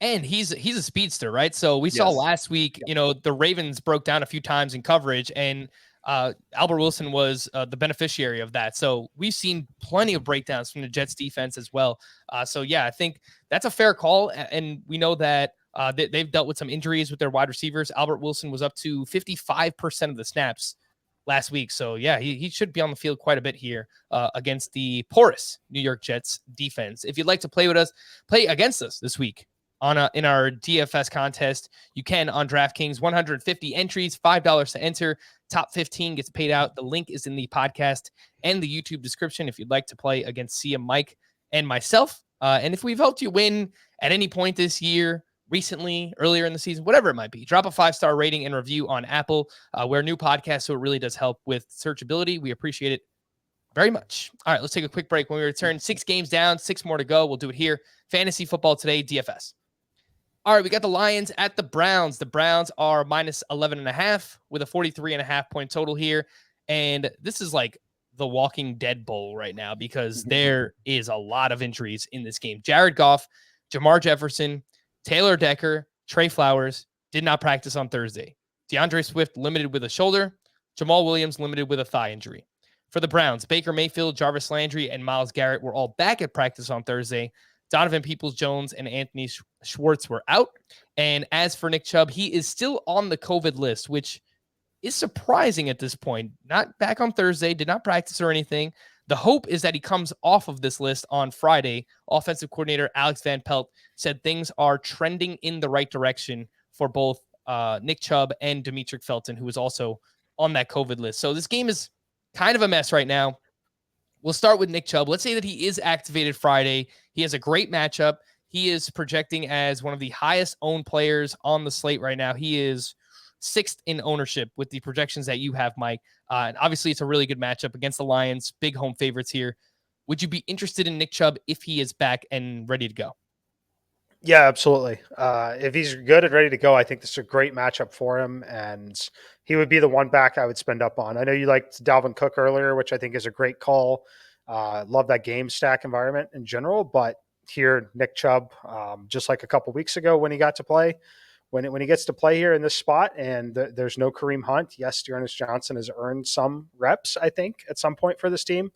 And he's a speedster, right? So we saw last week, the Ravens broke down a few times in coverage, and Albert Wilson was the beneficiary of that. So we've seen plenty of breakdowns from the Jets defense as well. So yeah, I think that's a fair call. And we know that they've dealt with some injuries with their wide receivers. Albert Wilson was up to 55% of the snaps last week. So yeah, he should be on the field quite a bit here against the porous New York Jets defense. If you'd like to play against us this week, in our DFS contest. You can on DraftKings. 150 entries, $5 to enter. Top 15 gets paid out. The link is in the podcast and the YouTube description if you'd like to play against Sia, Mike, and myself. And if we've helped you win at any point this year, recently, earlier in the season, whatever it might be, drop a 5-star rating and review on Apple. We're a new podcast, so it really does help with searchability. We appreciate it very much. All right, let's take a quick break. When we return, 6 games down, 6 more to go. We'll do it here. Fantasy football today, DFS. All right, we got the Lions at the Browns. The Browns are minus 11.5 with a 43.5 point total here. And this is like the Walking Dead Bowl right now because there is a lot of injuries in this game. Jared Goff, Jamar Jefferson, Taylor Decker, Trey Flowers did not practice on Thursday. DeAndre Swift limited with a shoulder. Jamal Williams limited with a thigh injury. For the Browns, Baker Mayfield, Jarvis Landry, and Myles Garrett were all back at practice on Thursday. Donovan Peoples-Jones and Anthony Schwartz were out. And as for Nick Chubb, he is still on the COVID list, which is surprising at this point. Not back on Thursday, did not practice or anything. The hope is that he comes off of this list on Friday. Offensive coordinator Alex Van Pelt said things are trending in the right direction for both Nick Chubb and Demetric Felton, who is also on that COVID list. So this game is kind of a mess right now. We'll start with Nick Chubb. Let's say that he is activated Friday. He has a great matchup. He is projecting as one of the highest owned players on the slate right now. He is 6th in ownership with the projections that you have, Mike. And obviously, it's a really good matchup against the Lions. Big home favorites here. Would you be interested in Nick Chubb if he is back and ready to go? Yeah, absolutely. If he's good and ready to go, I think this is a great matchup for him, and he would be the one back I would spend up on. I know you liked Dalvin Cook earlier, which I think is a great call. Love that game stack environment in general, but here, Nick Chubb, just like a couple weeks ago when he got to play, when he gets to play here in this spot, and there's no Kareem Hunt. Yes, Dearness Johnson has earned some reps, I think, at some point for this team.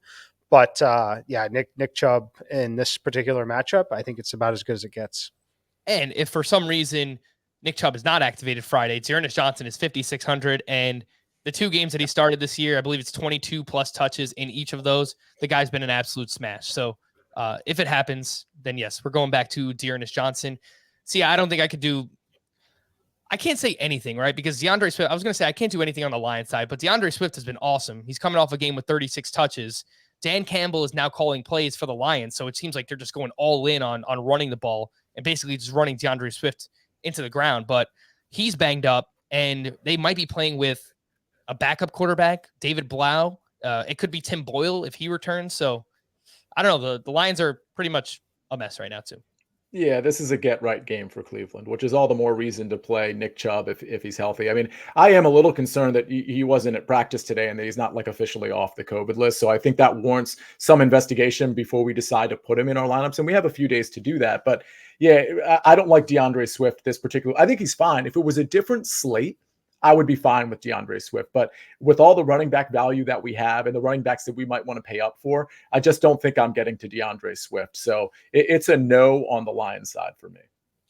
But yeah, Nick Chubb in this particular matchup, I think it's about as good as it gets. And if for some reason Nick Chubb is not activated Friday, Dearness Johnson is 5,600, and the 2 games that he started this year, I believe it's 22 plus touches in each of those. The guy's been an absolute smash. So if it happens, then yes, we're going back to Dearness Johnson. See, I don't think I could do. I can't say anything, right? Because DeAndre Swift, I was going to say I can't do anything on the Lions side, but DeAndre Swift has been awesome. He's coming off a game with 36 touches. Dan Campbell is now calling plays for the Lions, so it seems like they're just going all in on running the ball and basically just running DeAndre Swift into the ground. But he's banged up, and they might be playing with a backup quarterback, David Blau. It could be Tim Boyle if he returns. So I don't know. The Lions are pretty much a mess right now, too. Yeah, this is a get-right game for Cleveland, which is all the more reason to play Nick Chubb if he's healthy. I mean, I am a little concerned that he wasn't at practice today and that he's not like officially off the COVID list. So I think that warrants some investigation before we decide to put him in our lineups. And we have a few days to do that. But yeah, I don't like DeAndre Swift this particular. I think he's fine. If it was a different slate, I would be fine with DeAndre Swift. But with all the running back value that we have and the running backs that we might want to pay up for, I just don't think I'm getting to DeAndre Swift. So it's a no on the Lions side for me.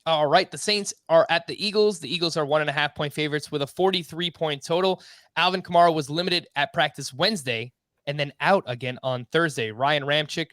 All right. The Saints are at the Eagles. The Eagles are 1.5 point favorites with a 43 point total. Alvin Kamara was limited at practice Wednesday and then out again on Thursday. Ryan Ramczyk,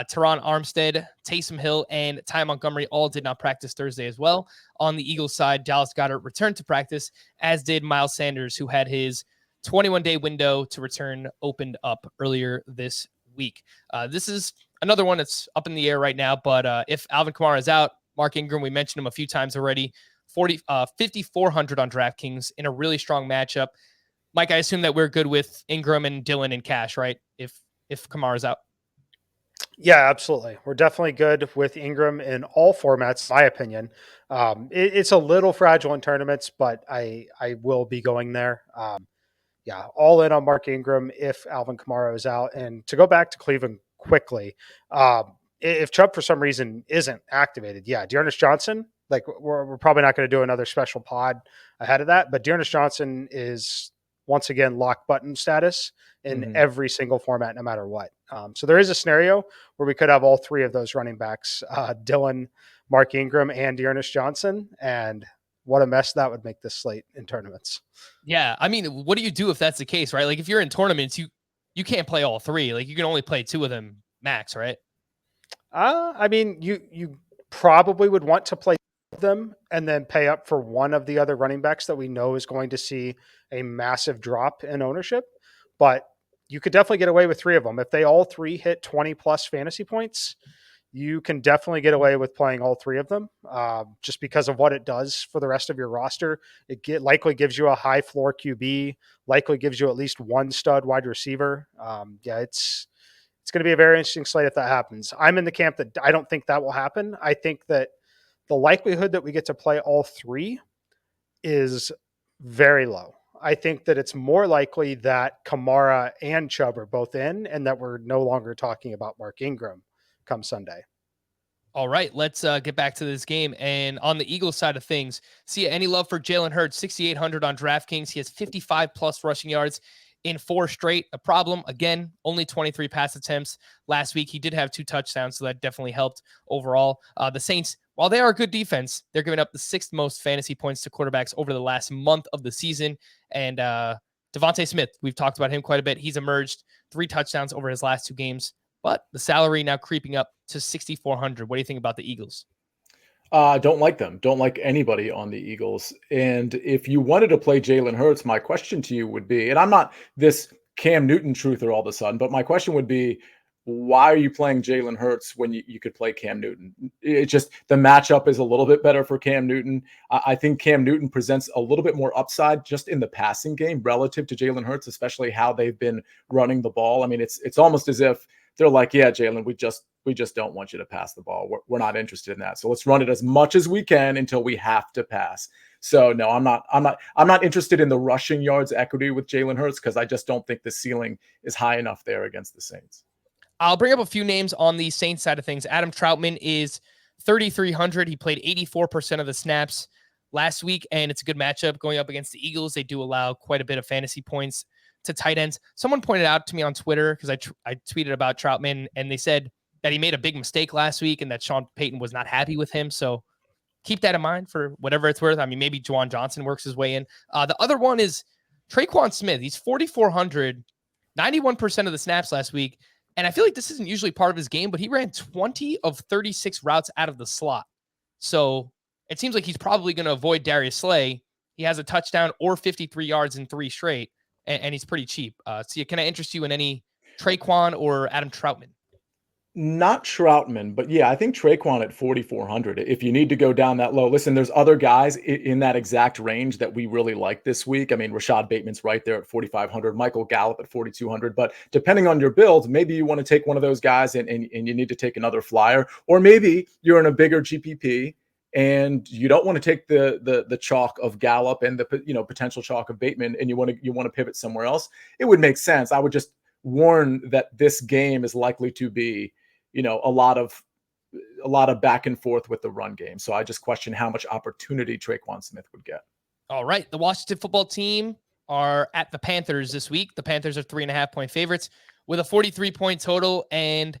Teron Armstead, Taysom Hill, and Ty Montgomery all did not practice Thursday as well. On the Eagles side, Dallas Goedert returned to practice, as did Miles Sanders, who had his 21-day window to return opened up earlier this week. This is another one that's up in the air right now, but if Alvin Kamara is out, Mark Ingram, we mentioned him a few times already, 5,400 on DraftKings in a really strong matchup. Mike, I assume that we're good with Ingram and Dillon and Cash, right? If Kamara's out. Yeah, absolutely. We're definitely good with Ingram in all formats, in my opinion. It's a little fragile in tournaments, but I will be going there. Yeah, all in on Mark Ingram if Alvin Kamara is out. And to go back to Cleveland quickly, if Chubb for some reason isn't activated, yeah, Dearness Johnson, like we're probably not going to do another special pod ahead of that, but Dearness Johnson is once again lock button status in every single format, no matter what. So there is a scenario where we could have all 3 of those running backs, Dillon, Mark Ingram, and Dearness Johnson. And what a mess that would make this slate in tournaments. Yeah. I mean, what do you do if that's the case, right? Like if you're in tournaments, you can't play all 3. Like you can only play 2 of them max, right? I mean, you probably would want to play them and then pay up for one of the other running backs that we know is going to see a massive drop in ownership. But you could definitely get away with three of them. If they all three hit 20 plus fantasy points, you can definitely get away with playing all three of them just because of what it does for the rest of your roster. Likely gives you a high floor QB, likely gives you at least one stud wide receiver. It's going to be a very interesting slate if that happens. I'm in the camp that I don't think that will happen. I think that the likelihood that we get to play all three is very low. I think that it's more likely that Kamara and Chubb are both in and that we're no longer talking about Mark Ingram come Sunday. All right, let's get back to this game. And on the Eagles side of things, see any love for Jalen Hurts, 6,800 on DraftKings. He has 55 plus rushing yards in 4 straight. A problem, again, only 23 pass attempts last week. He did have 2 touchdowns, so that definitely helped overall. The Saints, while they are a good defense, they're giving up the 6th most fantasy points to quarterbacks over the last month of the season. And Devontae Smith, we've talked about him quite a bit. He's emerged 3 touchdowns over his last 2 games. But the salary now creeping up to 6,400. What do you think about the Eagles? Don't like them. Don't like anybody on the Eagles. And if you wanted to play Jalen Hurts, my question to you would be, and I'm not this Cam Newton truther all of a sudden, but my question would be, why are you playing Jalen Hurts when you could play Cam Newton? It's just the matchup is a little bit better for Cam Newton. I think Cam Newton presents a little bit more upside just in the passing game relative to Jalen Hurts, especially how they've been running the ball. I mean, it's almost as if they're like, yeah, Jalen, we just don't want you to pass the ball. We're not interested in that. So let's run it as much as we can until we have to pass. So no, I'm not interested in the rushing yards equity with Jalen Hurts because I just don't think the ceiling is high enough there against the Saints. I'll bring up a few names on the Saints side of things. Adam Troutman is 3,300. He played 84% of the snaps last week, and it's a good matchup going up against the Eagles. They do allow quite a bit of fantasy points to tight ends. Someone pointed out to me on Twitter, because I tweeted about Troutman, and they said that he made a big mistake last week and that Sean Payton was not happy with him. So keep that in mind for whatever it's worth. I mean, maybe Juwan Johnson works his way in. The other one is Traquan Smith. He's 4,400, 91% of the snaps last week. And I feel like this isn't usually part of his game, but he ran 20 of 36 routes out of the slot. So it seems like he's probably going to avoid Darius Slay. He has a touchdown or 53 yards in 3 straight, and he's pretty cheap. So can I interest you in any Traquan or Adam Troutman? Not Troutman, but yeah, I think Traquan at 4,400. If you need to go down that low, listen, there's other guys in that exact range that we really like this week. I mean, Rashad Bateman's right there at 4,500, Michael Gallup at 4,200. But depending on your build, maybe you want to take one of those guys and you need to take another flyer, or maybe you're in a bigger GPP and you don't want to take the chalk of Gallup and the potential chalk of Bateman, and you want to pivot somewhere else. It would make sense. I would just warn that this game is likely to be a lot of back and forth with the run game. So I just question how much opportunity Traquan Smith would get. All right. The Washington football team are at the Panthers this week. The Panthers are 3.5-point favorites with a 43-point total and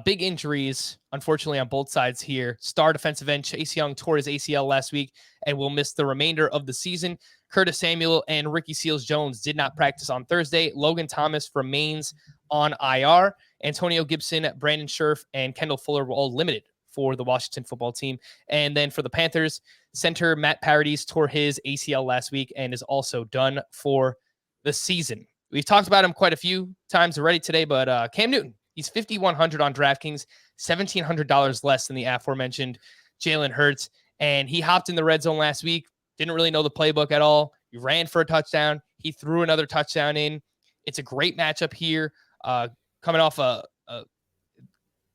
big injuries, unfortunately, on both sides here. Star defensive end Chase Young tore his ACL last week and will miss the remainder of the season. Curtis Samuel and Ricky Seals-Jones did not practice on Thursday. Logan Thomas remains on IR. Antonio Gibson, Brandon Scherf, and Kendall Fuller were all limited for the Washington football team. And then for the Panthers, center Matt Paradis tore his ACL last week and is also done for the season. We've talked about him quite a few times already today, but Cam Newton, he's 5,100 on DraftKings, $1,700 less than the aforementioned Jalen Hurts. And he hopped in the red zone last week, didn't really know the playbook at all. He ran for a touchdown. He threw another touchdown in. It's a great matchup here. Coming off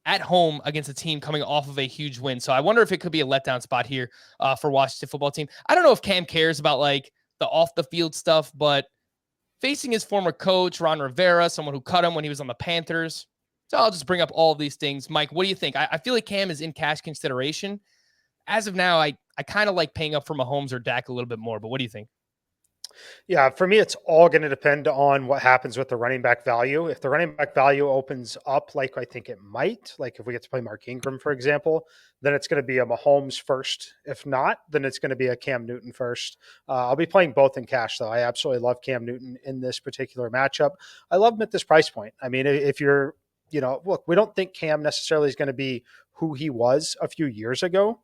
at home against a team coming off of a huge win. So I wonder if it could be a letdown spot here for Washington football team. I don't know if Cam cares about like the off the field stuff, but facing his former coach, Ron Rivera, someone who cut him when he was on the Panthers. So I'll just bring up all of these things. Mike, what do you think? I feel like Cam is in cash consideration. As of now, I kind of like paying up for Mahomes or Dak a little bit more, but what do you think? Yeah, for me, it's all going to depend on what happens with the running back value. If the running back value opens up like I think it might, like if we get to play Mark Ingram, for example, then it's going to be a Mahomes first. If not, then it's going to be a Cam Newton first. I'll be playing both in cash, though. I absolutely love Cam Newton in this particular matchup. I love him at this price point. I mean, if you're, look, we don't think Cam necessarily is going to be who he was a few years ago,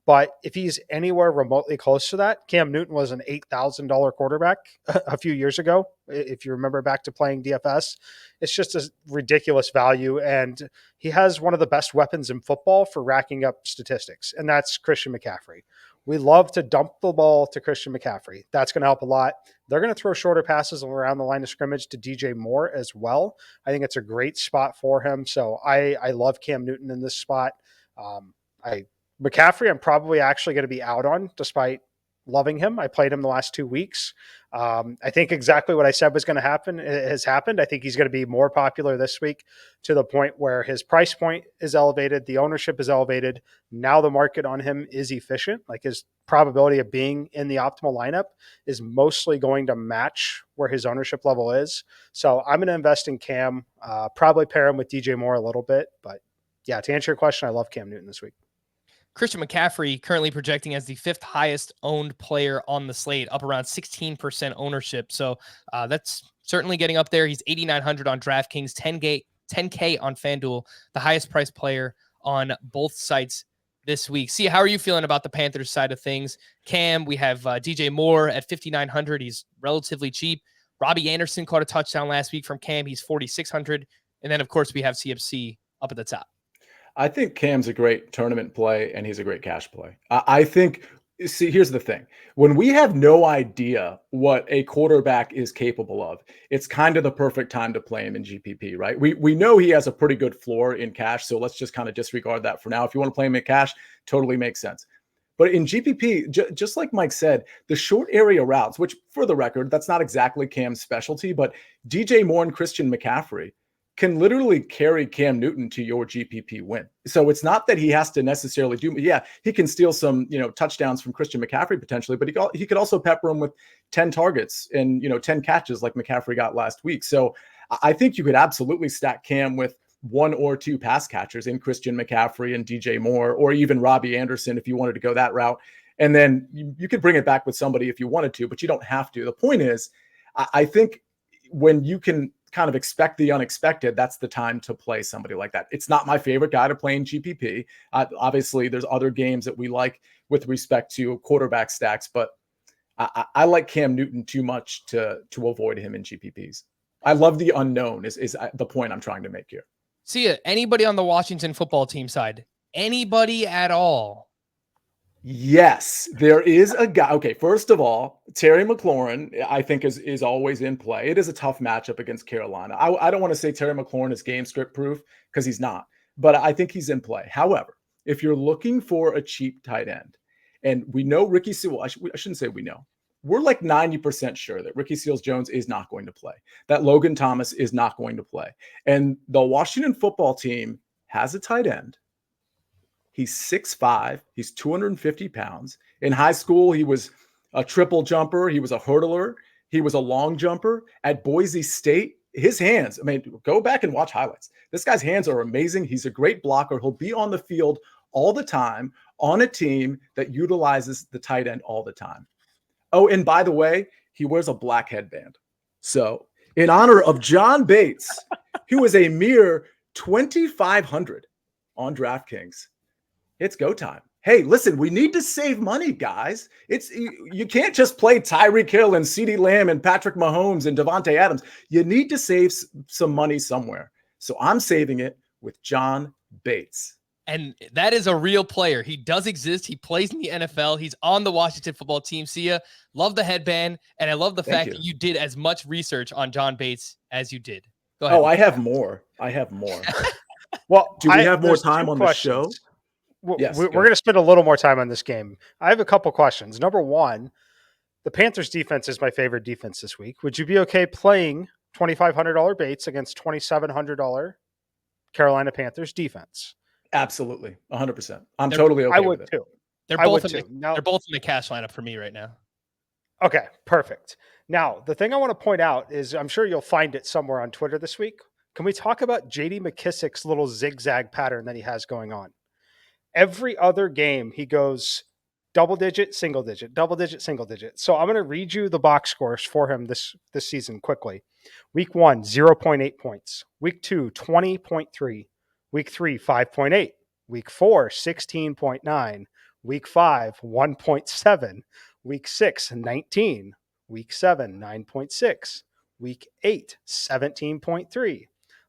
But if he's anywhere remotely close to that, Cam Newton was an $8,000 quarterback a few years ago. If you remember back to playing DFS, it's just a ridiculous value. And he has one of the best weapons in football for racking up statistics, and that's Christian McCaffrey. We love to dump the ball to Christian McCaffrey. That's going to help a lot. They're going to throw shorter passes around the line of scrimmage to DJ Moore as well. I think it's a great spot for him. So I love Cam Newton in this spot. McCaffrey, I'm probably actually going to be out on, despite loving him. I played him the last 2 weeks. I think exactly what I said was going to happen has happened. I think he's going to be more popular this week, to the point where his price point is elevated, the ownership is elevated. Now the market on him is efficient. Like, his probability of being in the optimal lineup is mostly going to match where his ownership level is. So I'm going to invest in Cam, probably pair him with DJ Moore a little bit. But yeah, to answer your question, I love Cam Newton this week. Christian McCaffrey currently projecting as the 5th highest owned player on the slate, up around 16% ownership. So that's certainly getting up there. He's 8,900 on DraftKings, 10K on FanDuel, the highest priced player on both sites this week. See, how are you feeling about the Panthers side of things? Cam, we have DJ Moore at 5,900. He's relatively cheap. Robbie Anderson caught a touchdown last week from Cam. He's 4,600. And then, of course, we have CFC up at the top. I think Cam's a great tournament play, and he's a great cash play. I think, see, here's the thing. When we have no idea what a quarterback is capable of, it's kind of the perfect time to play him in GPP, right? We know he has a pretty good floor in cash, so let's just kind of disregard that for now. If you want to play him in cash, totally makes sense. But in GPP, just like Mike said, the short area routes, which for the record, that's not exactly Cam's specialty, but DJ Moore and Christian McCaffrey can literally carry Cam Newton to your GPP win. So it's not that he has to necessarily do, he can steal some, touchdowns from Christian McCaffrey potentially, but he could also pepper him with 10 targets and, 10 catches like McCaffrey got last week. So I think you could absolutely stack Cam with 1 or 2 pass catchers in Christian McCaffrey and DJ Moore, or even Robbie Anderson if you wanted to go that route. And then you could bring it back with somebody if you wanted to, but you don't have to. The point is, I think when you can kind of expect the unexpected, that's the time to play somebody like that. It's not my favorite guy to play in GPP. Obviously, there's other games that we like with respect to quarterback stacks, but I like Cam Newton too much to avoid him in GPPs. I love the unknown is the point I'm trying to make here. See, anybody on the Washington football team side? Anybody at all? Yes, there is a guy. Okay, first of all, Terry McLaurin, I think is always in play. It is a tough matchup against Carolina. I don't want to say Terry McLaurin is game script proof, because he's not, but I think he's in play. However, if you're looking for a cheap tight end, and we know Ricky Seals, I shouldn't say we know. We're like 90% sure that Ricky Seals-Jones is not going to play, that Logan Thomas is not going to play. And the Washington football team has a tight end. He's 6'5". He's 250 pounds. In high school, he was a triple jumper. He was a hurdler. He was a long jumper. At Boise State, his hands, go back and watch highlights. This guy's hands are amazing. He's a great blocker. He'll be on the field all the time on a team that utilizes the tight end all the time. Oh, and by the way, he wears a black headband. So in honor of John Bates, who is a mere 2,500 on DraftKings, it's go time. Hey, listen, we need to save money, guys. You can't just play Tyreek Hill and CeeDee Lamb and Patrick Mahomes and Devontae Adams. You need to save some money somewhere. So I'm saving it with John Bates. And that is a real player. He does exist. He plays in the NFL. He's on the Washington football team. See ya. Love the headband. And I love the fact that you did as much research on John Bates as you did. Go ahead. Oh, I have more. Well, do we have more time on the show? Yes, we're going to spend a little more time on this game. I have a couple questions. Number one, the Panthers defense is my favorite defense this week. Would you be okay playing $2,500 Bates against $2,700 Carolina Panthers defense? Absolutely. 100%. I'm totally okay with it. Too. They're both in the cash lineup for me right now. Okay, perfect. Now, the thing I want to point out is I'm sure you'll find it somewhere on Twitter this week. Can we talk about J.D. McKissick's little zigzag pattern that he has going on? Every other game, he goes double digit, single digit, double digit, single digit. So I'm going to read you the box scores for him this season quickly. Week 1, 0.8 points. Week 2, 20.3. Week 3, 5.8. Week 4, 16.9. Week 5, 1.7. Week 6, 19. Week 7, 9.6. Week 8, 17.3.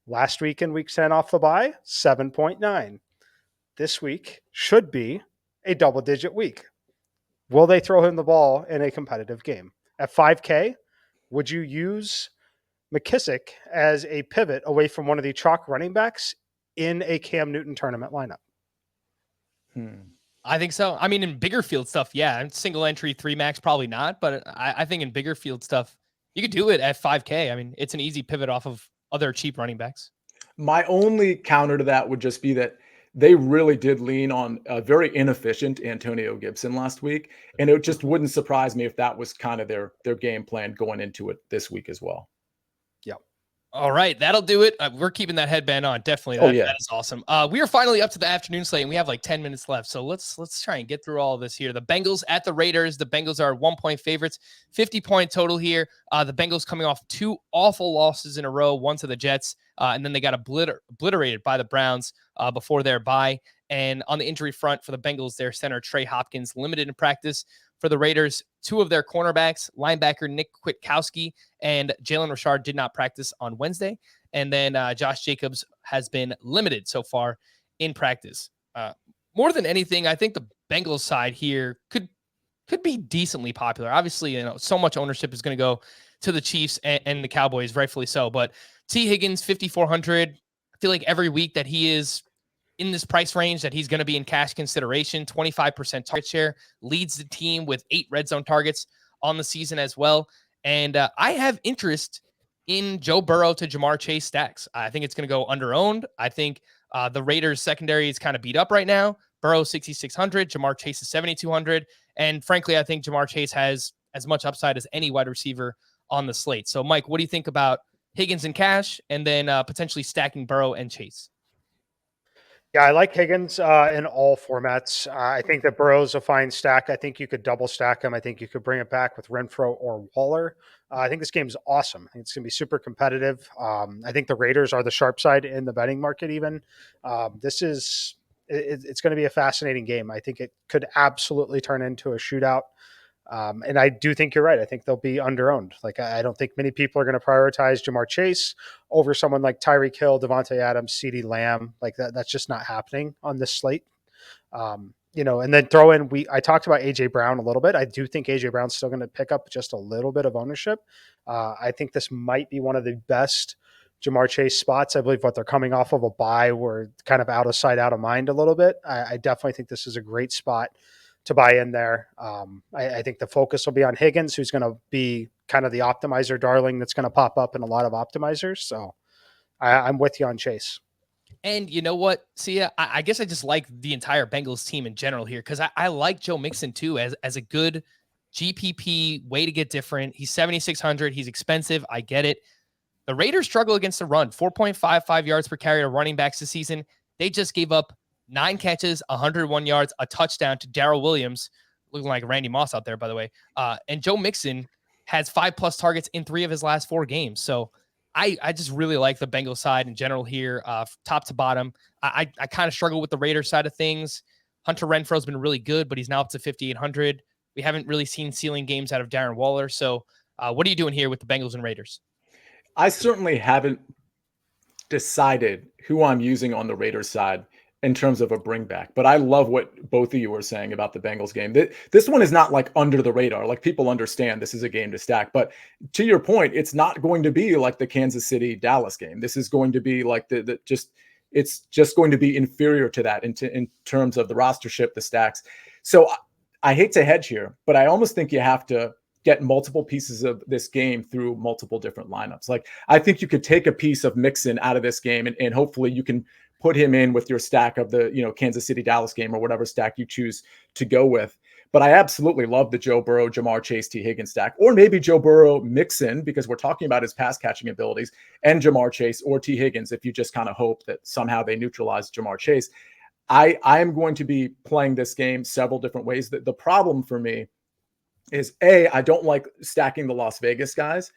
Last week in week 10 off the bye, 7.9. This week should be a double-digit week. Will they throw him the ball in a competitive game? At 5K, would you use McKissick as a pivot away from one of the chalk running backs in a Cam Newton tournament lineup? I think so. I mean, in bigger field stuff, yeah. Single entry, 3 max, probably not. But I think in bigger field stuff, you could do it at 5K. I mean, it's an easy pivot off of other cheap running backs. My only counter to that would just be that they really did lean on a very inefficient Antonio Gibson last week, and it just wouldn't surprise me if that was kind of their game plan going into it this week as well. Yep. All right, that'll do it. We're keeping that headband on. Definitely. That is awesome. We are finally up to the afternoon slate, and we have like 10 minutes left. So let's try and get through all of this here. The Bengals at the Raiders. The Bengals are 1-point favorites, 50-point total here. The Bengals coming off 2 awful losses in a row, one to the Jets, and then they got obliterated by the Browns before their bye. And on the injury front for the Bengals, their center Trey Hopkins limited in practice. For the Raiders, 2 of their cornerbacks, linebacker Nick Kwiatkowski and Jalen Richard, did not practice on Wednesday. And then Josh Jacobs has been limited so far in practice. More than anything, I think the Bengals side here could be decently popular. Obviously, so much ownership is going to go to the Chiefs and the Cowboys, rightfully so. But T. Higgins, 5,400. I feel like every week that he is in this price range that he's going to be in cash consideration, 25% target share, leads the team with 8 red zone targets on the season as well. And I have interest in Joe Burrow to Jamar Chase stacks. I think it's going to go under-owned. I think the Raiders secondary is kind of beat up right now. Burrow 6,600, Jamar Chase is 7,200. And frankly, I think Jamar Chase has as much upside as any wide receiver on the slate. So Mike, what do you think about Higgins and cash and then potentially stacking Burrow and Chase? Yeah, I like Higgins in all formats. I think that Burrow's a fine stack. I think you could double stack him. I think you could bring it back with Renfro or Waller. I think this game is awesome. I think it's going to be super competitive. I think the Raiders are the sharp side in the betting market even. It's going to be a fascinating game. I think it could absolutely turn into a shootout. And I do think you're right. I think they'll be under-owned. Like, I don't think many people are going to prioritize Jamar Chase over someone like Tyreek Hill, Devontae Adams, CeeDee Lamb. Like that's just not happening on this slate. And then throw in, I talked about AJ Brown a little bit. I do think AJ Brown's still going to pick up just a little bit of ownership. I think this might be one of the best Jamar Chase spots. I believe they're coming off of a bye. We're kind of out of sight, out of mind a little bit. I definitely think this is a great spot to buy in there. I think the focus will be on Higgins, who's going to be kind of the optimizer darling that's going to pop up in a lot of optimizers. So I'm with you on Chase. And you know what? See, I guess I just like the entire Bengals team in general here because I like Joe Mixon too as a good GPP way to get different. He's 7,600. He's expensive. I get it. The Raiders struggle against the run, 4.55 yards per carry to running backs this season. They just gave up 9 catches, 101 yards, a touchdown to Darrell Williams, looking like Randy Moss out there, by the way. And Joe Mixon has 5+ targets in 3 of his last 4 games. So I just really like the Bengals side in general here, top to bottom. I kind of struggle with the Raiders side of things. Hunter Renfro's been really good, but he's now up to 5,800. We haven't really seen ceiling games out of Darren Waller. So what are you doing here with the Bengals and Raiders? I certainly haven't decided who I'm using on the Raiders side in terms of a bring back, but I love what both of you were saying about the Bengals game. This one is not like under the radar. Like, people understand this is a game to stack, but to your point, it's not going to be like the Kansas City Dallas game. This is going to be like it's just going to be inferior to that in terms of the rostership, the stacks. So I hate to hedge here, but I almost think you have to get multiple pieces of this game through multiple different lineups. Like, I think you could take a piece of Mixon out of this game and hopefully you can put him in with your stack of the, Kansas City Dallas game or whatever stack you choose to go with. But I absolutely love the Joe Burrow, Jamar Chase, T. Higgins stack, or maybe Joe Burrow Mixon, because we're talking about his pass catching abilities, and Jamar Chase or T. Higgins, if you just kind of hope that somehow they neutralize Jamar Chase. I am going to be playing this game several different ways. The problem for me is, I don't like stacking the Las Vegas guys.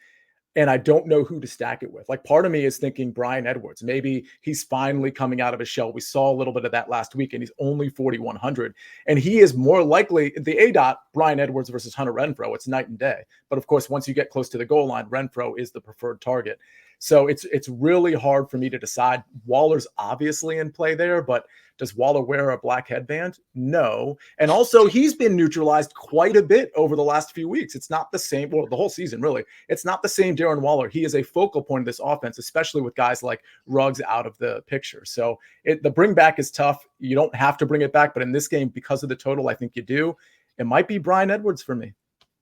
and I don't know who to stack it with. Like, part of me is thinking Bryan Edwards. Maybe he's finally coming out of his shell. We saw a little bit of that last week, and he's only 4,100. And he is more likely, the ADOT, Bryan Edwards versus Hunter Renfrow, it's night and day. But of course, once you get close to the goal line, Renfrow is the preferred target. So it's really hard for me to decide. Waller's obviously in play there, but does Waller wear a black headband? No. And also, he's been neutralized quite a bit over the last few weeks. It's not the same, well, the whole season, really. It's not the same Darren Waller. He is a focal point of this offense, especially with guys like Ruggs out of the picture. So the bring back is tough. You don't have to bring it back, but in this game, because of the total, I think you do. It might be Bryan Edwards for me.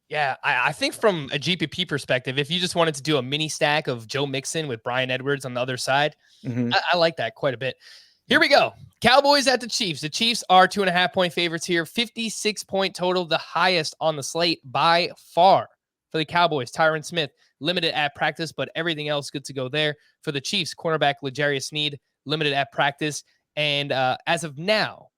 Yeah, I think from a GPP perspective, if you just wanted to do a mini stack of Joe Mixon with Bryan Edwards on the other side, I like that quite a bit. Here we go. Cowboys at the Chiefs. The Chiefs are 2.5-point favorites here. 56-point total, the highest on the slate by far for the Cowboys. Tyron Smith, limited at practice, but everything else good to go there. For the Chiefs, cornerback L'Jarius Sneed, limited at practice. And as of now,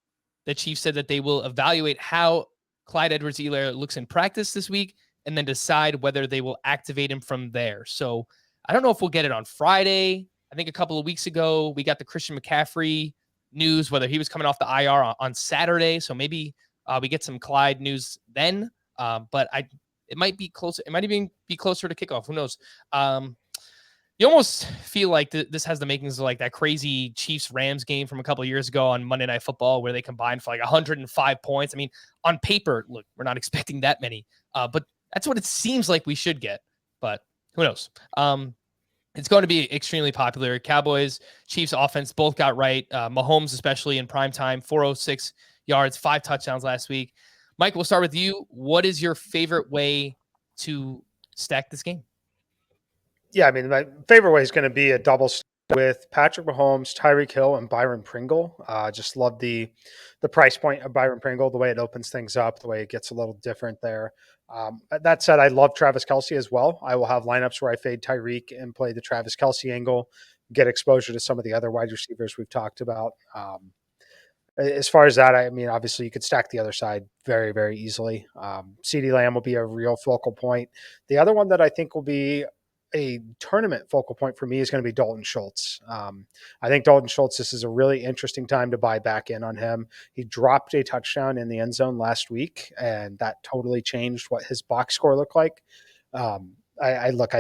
the Chiefs said that they will evaluate how Clyde Edwards-Helaire looks in practice this week and then decide whether they will activate him from there. So I don't know if we'll get it on Friday. I think a couple of weeks ago, we got the Christian McCaffrey news, whether he was coming off the IR on Saturday. So maybe we get some Clyde news then. But it might be closer. It might even be closer to kickoff. Who knows? You almost feel like this has the makings of like that crazy Chiefs-Rams game from a couple of years ago on Monday Night Football where they combined for like 105 points. I mean, on paper, look, we're not expecting that many, but that's what it seems like we should get. But who knows? It's going to be extremely popular. Cowboys, Chiefs offense both got right. Mahomes, especially in prime time, 406 yards, 5 touchdowns last week. Mike, we'll start with you. What is your favorite way to stack this game? Yeah, I mean, my favorite way is going to be a double with Patrick Mahomes, Tyreek Hill, and Byron Pringle. Just love the price point of Byron Pringle, the way it opens things up, the way it gets a little different there. That said, I love Travis Kelce as well. I will have lineups where I fade Tyreek and play the Travis Kelce angle, get exposure to some of the other wide receivers we've talked about. As far as that, I mean, obviously you could stack the other side very, very easily. CeeDee Lamb will be a real focal point. The other one that I think will be a tournament focal point for me is going to be Dalton Schultz. I think Dalton Schultz, this is a really interesting time to buy back in on him. He dropped a touchdown in the end zone last week, and that totally changed what his box score looked like. I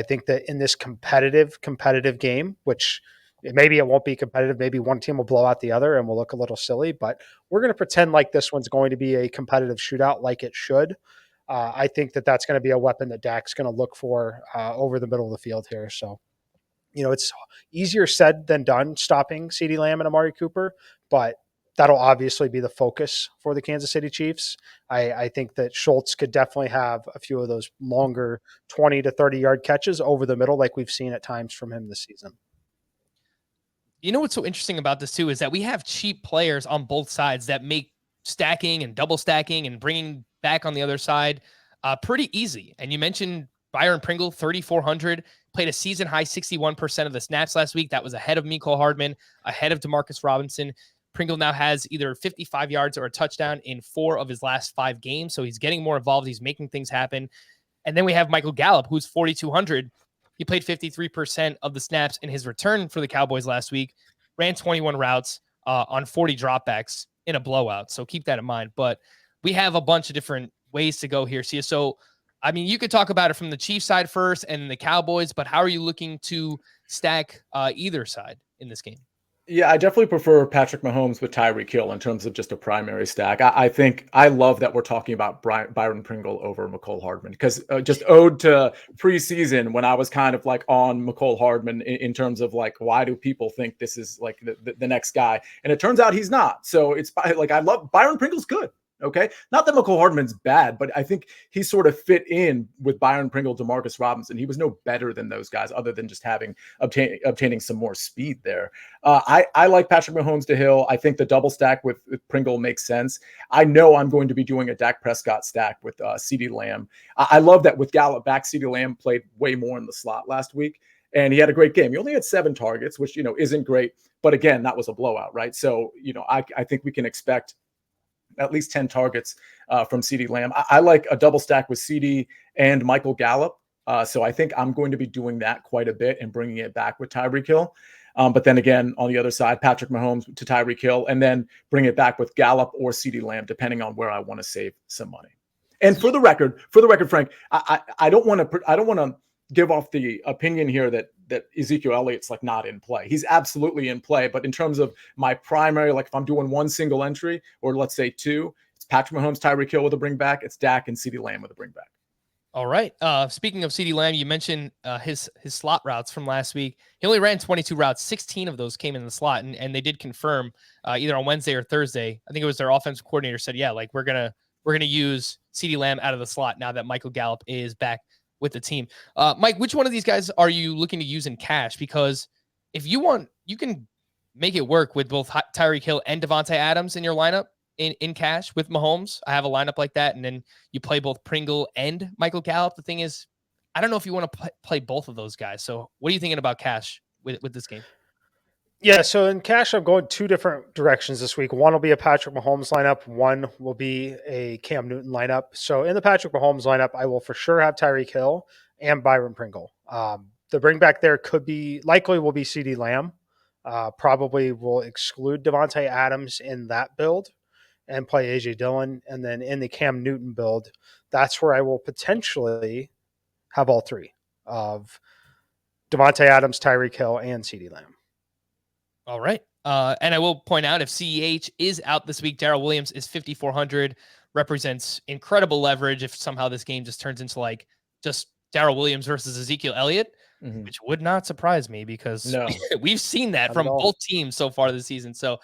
think that in this competitive game, which maybe it won't be competitive, maybe one team will blow out the other and we'll look a little silly, but we're going to pretend like this one's going to be a competitive shootout like it should. I think that that's going to be a weapon that Dak's going to look for over the middle of the field here. So, it's easier said than done stopping CeeDee Lamb and Amari Cooper, but that'll obviously be the focus for the Kansas City Chiefs. I think that Schultz could definitely have a few of those longer 20 to 30-yard catches over the middle like we've seen at times from him this season. You know what's so interesting about this, too, is that we have cheap players on both sides that make stacking and double stacking and bringing back on the other side pretty easy. And you mentioned Byron Pringle, 3,400, played a season high 61% of the snaps last week. That was ahead of Mecole Hardman, ahead of Demarcus Robinson. Pringle now has either 55 yards or a touchdown in 4 of his last 5 games. So he's getting more involved. He's making things happen. And then we have Michael Gallup, who's 4,200. He played 53% of the snaps in his return for the Cowboys last week, ran 21 routes on 40 dropbacks in a blowout. So keep that in mind. But we have a bunch of different ways to go here, Sia. So, I mean, you could talk about it from the Chiefs side first and the Cowboys, but how are you looking to stack either side in this game? Yeah, I definitely prefer Patrick Mahomes with Tyreek Hill in terms of just a primary stack. I think I love that we're talking about Byron Pringle over Mecole Hardman because just ode to preseason when I was kind of like on Mecole Hardman in terms of like, why do people think this is like the next guy? And it turns out he's not. So it's like, I love Byron Pringle's good. Okay. Not that Mecole Hardman's bad, but I think he sort of fit in with Byron Pringle, Demarcus Robinson. He was no better than those guys other than just obtaining some more speed there. I like Patrick Mahomes to Hill. I think the double stack with Pringle makes sense. I know I'm going to be doing a Dak Prescott stack with CeeDee Lamb. I love that with Gallup back, CeeDee Lamb played way more in the slot last week. And he had a great game. He only had 7 targets, which, isn't great. But again, that was a blowout, right? So, I think we can expect at least 10 targets from CeeDee Lamb. I like a double stack with CeeDee and Michael Gallup. So I think I'm going to be doing that quite a bit and bringing it back with Tyreek Hill. But then again, on the other side, Patrick Mahomes to Tyreek Hill, and then bring it back with Gallup or CeeDee Lamb, depending on where I want to save some money. And for the record, Frank, I don't want to give off the opinion here that Ezekiel Elliott's like not in play. He's absolutely in play. But in terms of my primary, like if I'm doing one single entry, or let's say two, it's Patrick Mahomes, Tyreek Hill with a bring back. It's Dak and CeeDee Lamb with a bring back. All right. Speaking of CeeDee Lamb, you mentioned his slot routes from last week. He only ran 22 routes. 16 of those came in the slot, and they did confirm either on Wednesday or Thursday. I think it was their offensive coordinator said, yeah, like we're gonna use CeeDee Lamb out of the slot now that Michael Gallup is back with the team. Mike, which one of these guys are you looking to use in cash? Because if you want, you can make it work with both Tyreek Hill and Devontae Adams in your lineup. In cash with Mahomes, I have a lineup like that, and then you play both Pringle and Michael Gallup. The thing is, I don't know if you want to play both of those guys. So, what are you thinking about cash with this game? Yeah, so in cash, I'm going two different directions this week. One will be a Patrick Mahomes lineup. One will be a Cam Newton lineup. So in the Patrick Mahomes lineup, I will for sure have Tyreek Hill and Byron Pringle. The bring back there likely will be CeeDee Lamb. Probably will exclude Devontae Adams in that build and play A.J. Dillon. And then in the Cam Newton build, that's where I will potentially have all three of Devontae Adams, Tyreek Hill, and CeeDee Lamb. All right. And I will point out if CEH is out this week, Darrell Williams is 5,400, represents incredible leverage if somehow this game just turns into like just Darrell Williams versus Ezekiel Elliott, which would not surprise me because we've seen that from both teams so far this season. So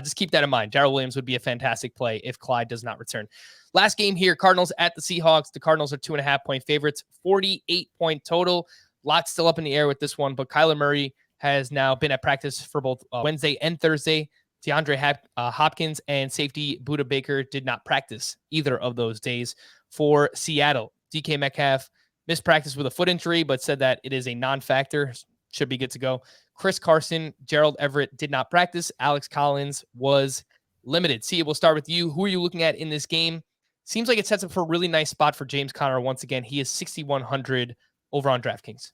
just keep that in mind. Darrell Williams would be a fantastic play if Clyde does not return. Last game here, Cardinals at the Seahawks. The Cardinals are 2.5-point favorites, 48-point total. Lots still up in the air with this one, but Kyler Murray has now been at practice for both Wednesday and Thursday. DeAndre Hopkins and safety Budda Baker did not practice either of those days for Seattle. DK Metcalf missed practice with a foot injury, but said that it is a non-factor. Should be good to go. Chris Carson, Gerald Everett did not practice. Alex Collins was limited. See, we'll start with you. Who are you looking at in this game? Seems like it sets up for a really nice spot for James Conner once again. He is 6,100 over on DraftKings.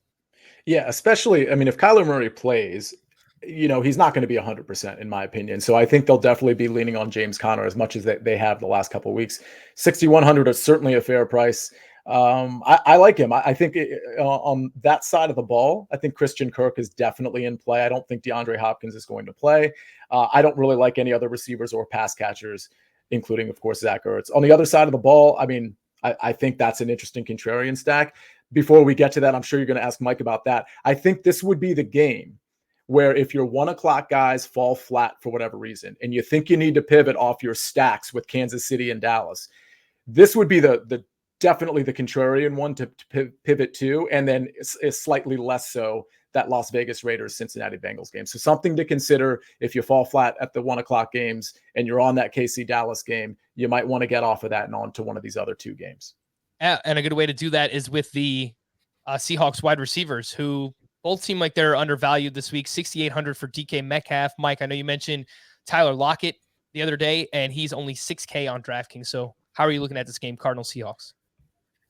Yeah, especially, I mean, if Kyler Murray plays, he's not going to be 100% in my opinion. So I think they'll definitely be leaning on James Conner as much as they have the last couple of weeks. 6,100 is certainly a fair price. I like him. I think on that side of the ball, I think Christian Kirk is definitely in play. I don't think DeAndre Hopkins is going to play. I don't really like any other receivers or pass catchers, including, of course, Zach Ertz. On the other side of the ball, I mean, I think that's an interesting contrarian stack. Before we get to that, I'm sure you're going to ask Mike about that. I think this would be the game where if your 1 o'clock guys fall flat for whatever reason, and you think you need to pivot off your stacks with Kansas City and Dallas, this would be the definitely the contrarian one to pivot to, and then is slightly less so that Las Vegas Raiders Cincinnati Bengals game. So something to consider if you fall flat at the 1 o'clock games and you're on that KC Dallas game, you might want to get off of that and on to one of these other two games. And a good way to do that is with the Seahawks wide receivers, who both seem like they're undervalued this week. 6,800 for DK Metcalf. Mike, I know you mentioned Tyler Lockett the other day, and he's only 6K on DraftKings. So how are you looking at this game, Cardinals Seahawks?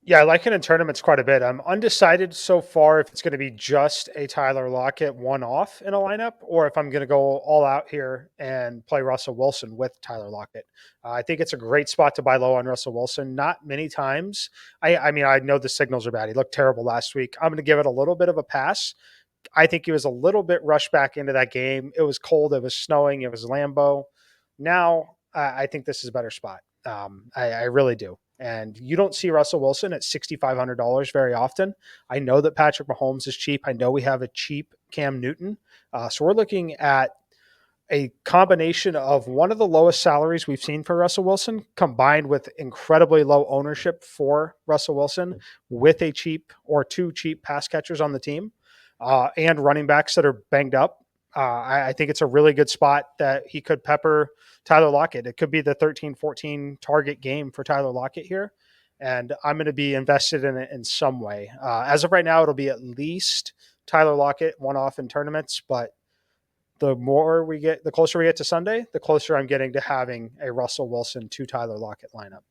Yeah, I like it in tournaments quite a bit. I'm undecided so far if it's going to be just a Tyler Lockett one-off in a lineup or if I'm going to go all out here and play Russell Wilson with Tyler Lockett. I think it's a great spot to buy low on Russell Wilson. Not many times. I mean, I know the signals are bad. He looked terrible last week. I'm going to give it a little bit of a pass. I think he was a little bit rushed back into that game. It was cold. It was snowing. It was Lambeau. Now, I think this is a better spot. I really do. And you don't see Russell Wilson at $6,500 very often. I know that Patrick Mahomes is cheap. I know we have a cheap Cam Newton. So we're looking at a combination of one of the lowest salaries we've seen for Russell Wilson combined with incredibly low ownership for Russell Wilson with a cheap or two cheap pass catchers on the team and running backs that are banged up. I think it's a really good spot that he could pepper Tyler Lockett. It could be the 13-14 target game for Tyler Lockett here. And I'm going to be invested in it in some way. As of right now, it'll be at least Tyler Lockett one-off in tournaments. But the closer we get to Sunday, the closer I'm getting to having a Russell Wilson to Tyler Lockett lineup.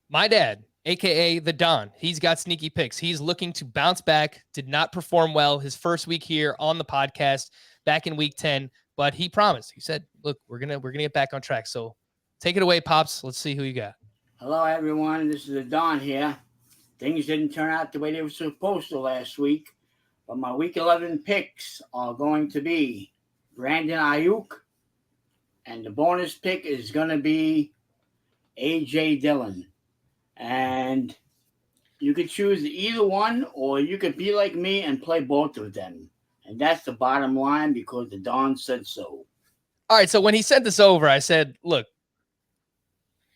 My dad AKA the Don. He's got sneaky picks. He's looking to bounce back. Did not perform well his first week here on the podcast back in week 10, but he promised. He said, "Look, we're gonna get back on track." So take it away, Pops. Let's see who you got. Hello, everyone. This is the Don here. Things didn't turn out the way they were supposed to last week, but my week 11 picks are going to be Brandon Ayuk, and the bonus pick is going to be A.J. Dillon. And you could choose either one, or you could be like me and play both of them. And that's the bottom line because the Don said so. All right, so when he sent this over, I said, look,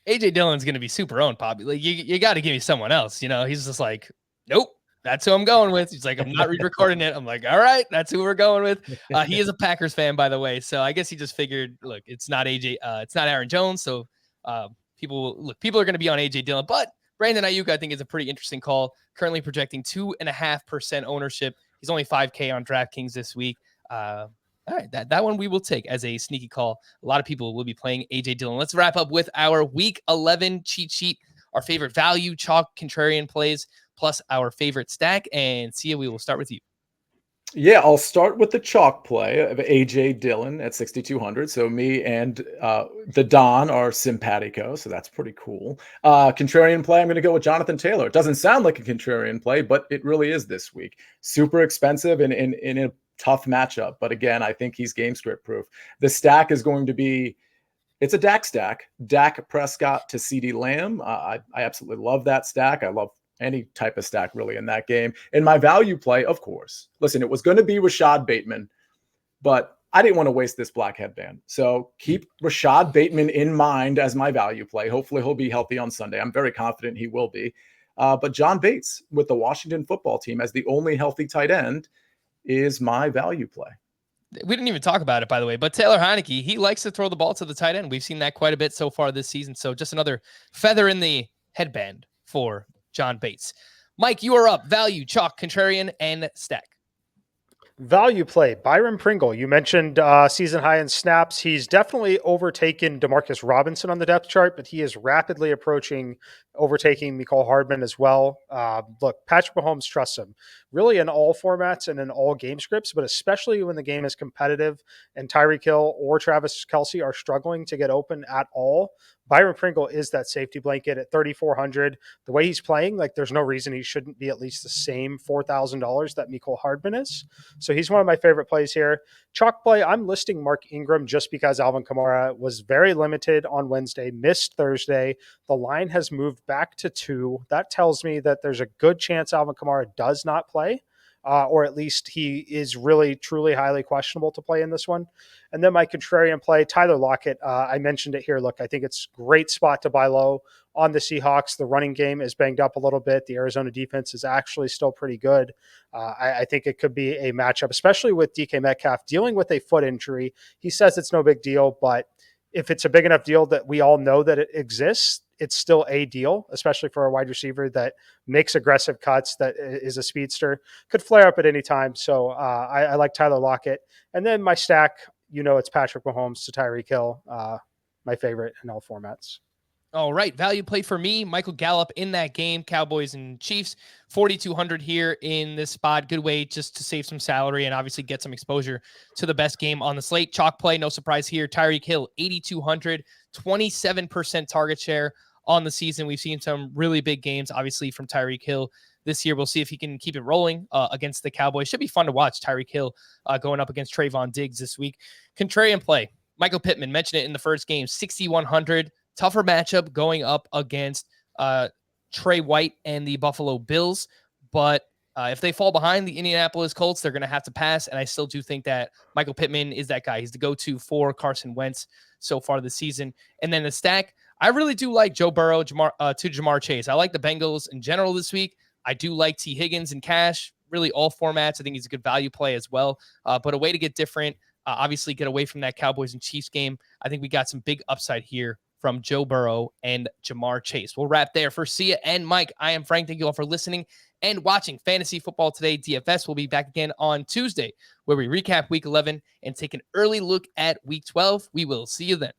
A.J. Dillon's going to be super owned, Poppy. Like, you got to give me someone else. You know, he's just like, nope, that's who I'm going with. He's like, I'm not re-recording it. I'm like, all right, that's who we're going with. He is a Packers fan, by the way. So I guess he just figured, look, it's not Aaron Jones. So people are going to be on A.J. Dillon. But Brandon Ayuk, I think, is a pretty interesting call. Currently projecting 2.5% ownership. He's only 5K on DraftKings this week. All right, that one we will take as a sneaky call. A lot of people will be playing A.J. Dillon. Let's wrap up with our Week 11 cheat sheet, our favorite value, chalk, contrarian plays, plus our favorite stack. And Sia, we will start with you. Yeah, I'll start with the chalk play of A.J. Dillon at 6,200. So me and the Don are simpatico, so that's pretty cool. Contrarian play, I'm going to go with Jonathan Taylor. It doesn't sound like a contrarian play, but it really is this week. Super expensive and in a tough matchup. But again, I think he's game script proof. The stack is going to be, it's a Dak stack. Dak Prescott to CeeDee Lamb. I absolutely love that stack. I love any type of stack really in that game. And my value play, of course, listen, it was going to be Rashad Bateman, but I didn't want to waste this black headband. So keep Rashad Bateman in mind as my value play. Hopefully he'll be healthy on Sunday. I'm very confident he will be. But John Bates with the Washington football team as the only healthy tight end is my value play. We didn't even talk about it, by the way, but Taylor Heineke, he likes to throw the ball to the tight end. We've seen that quite a bit so far this season. So just another feather in the headband for John Bates. Mike, you are up. Value, chalk, contrarian, and stack. Value play, Byron Pringle. You mentioned season high in snaps. He's definitely overtaken Demarcus Robinson on the depth chart, but he is rapidly overtaking Mecole Hardman as well. Look, Patrick Mahomes trusts him really in all formats and in all game scripts, but especially when the game is competitive and Tyreek Hill or Travis Kelce are struggling to get open at all. Byron Pringle is that safety blanket at 3,400. The way he's playing, like there's no reason he shouldn't be at least the same $4,000 that Mecole Hardman is. So he's one of my favorite plays here. Chalk play, I'm listing Mark Ingram just because Alvin Kamara was very limited on Wednesday, missed Thursday. The line has moved back to 2. That tells me that there's a good chance Alvin Kamara does not play. Or at least he is really, truly highly questionable to play in this one. And then my contrarian play, Tyler Lockett. I mentioned it here. Look, I think it's a great spot to buy low on the Seahawks. The running game is banged up a little bit. The Arizona defense is actually still pretty good. I think it could be a matchup, especially with DK Metcalf dealing with a foot injury. He says it's no big deal, but if it's a big enough deal that we all know that it exists, it's still a deal, especially for a wide receiver that makes aggressive cuts, that is a speedster, could flare up at any time. So I like Tyler Lockett. And then my stack, it's Patrick Mahomes to Tyreek Hill, my favorite in all formats. All right, value play for me, Michael Gallup in that game, Cowboys and Chiefs, 4,200 here in this spot. Good way just to save some salary and obviously get some exposure to the best game on the slate. Chalk play, no surprise here. Tyreek Hill, 8,200, 27% target share on the season. We've seen some really big games, obviously, from Tyreek Hill this year. We'll see if he can keep it rolling against the Cowboys. Should be fun to watch Tyreek Hill going up against Trayvon Diggs this week. Contrarian play, Michael Pittman, mentioned it in the first game, 6,100. Tougher matchup going up against Trey White and the Buffalo Bills. But if they fall behind the Indianapolis Colts, they're going to have to pass. And I still do think that Michael Pittman is that guy. He's the go-to for Carson Wentz so far this season. And then the stack, I really do like Joe Burrow to Jamar Chase. I like the Bengals in general this week. I do like T. Higgins and cash, really all formats. I think he's a good value play as well. But a way to get different, obviously get away from that Cowboys and Chiefs game. I think we got some big upside here from Joe Burrow and Jamar Chase. We'll wrap there. For Sia and Mike, I am Frank. Thank you all for listening and watching Fantasy Football Today DFS. We'll be back again on Tuesday, where we recap Week 11 and take an early look at Week 12. We will see you then.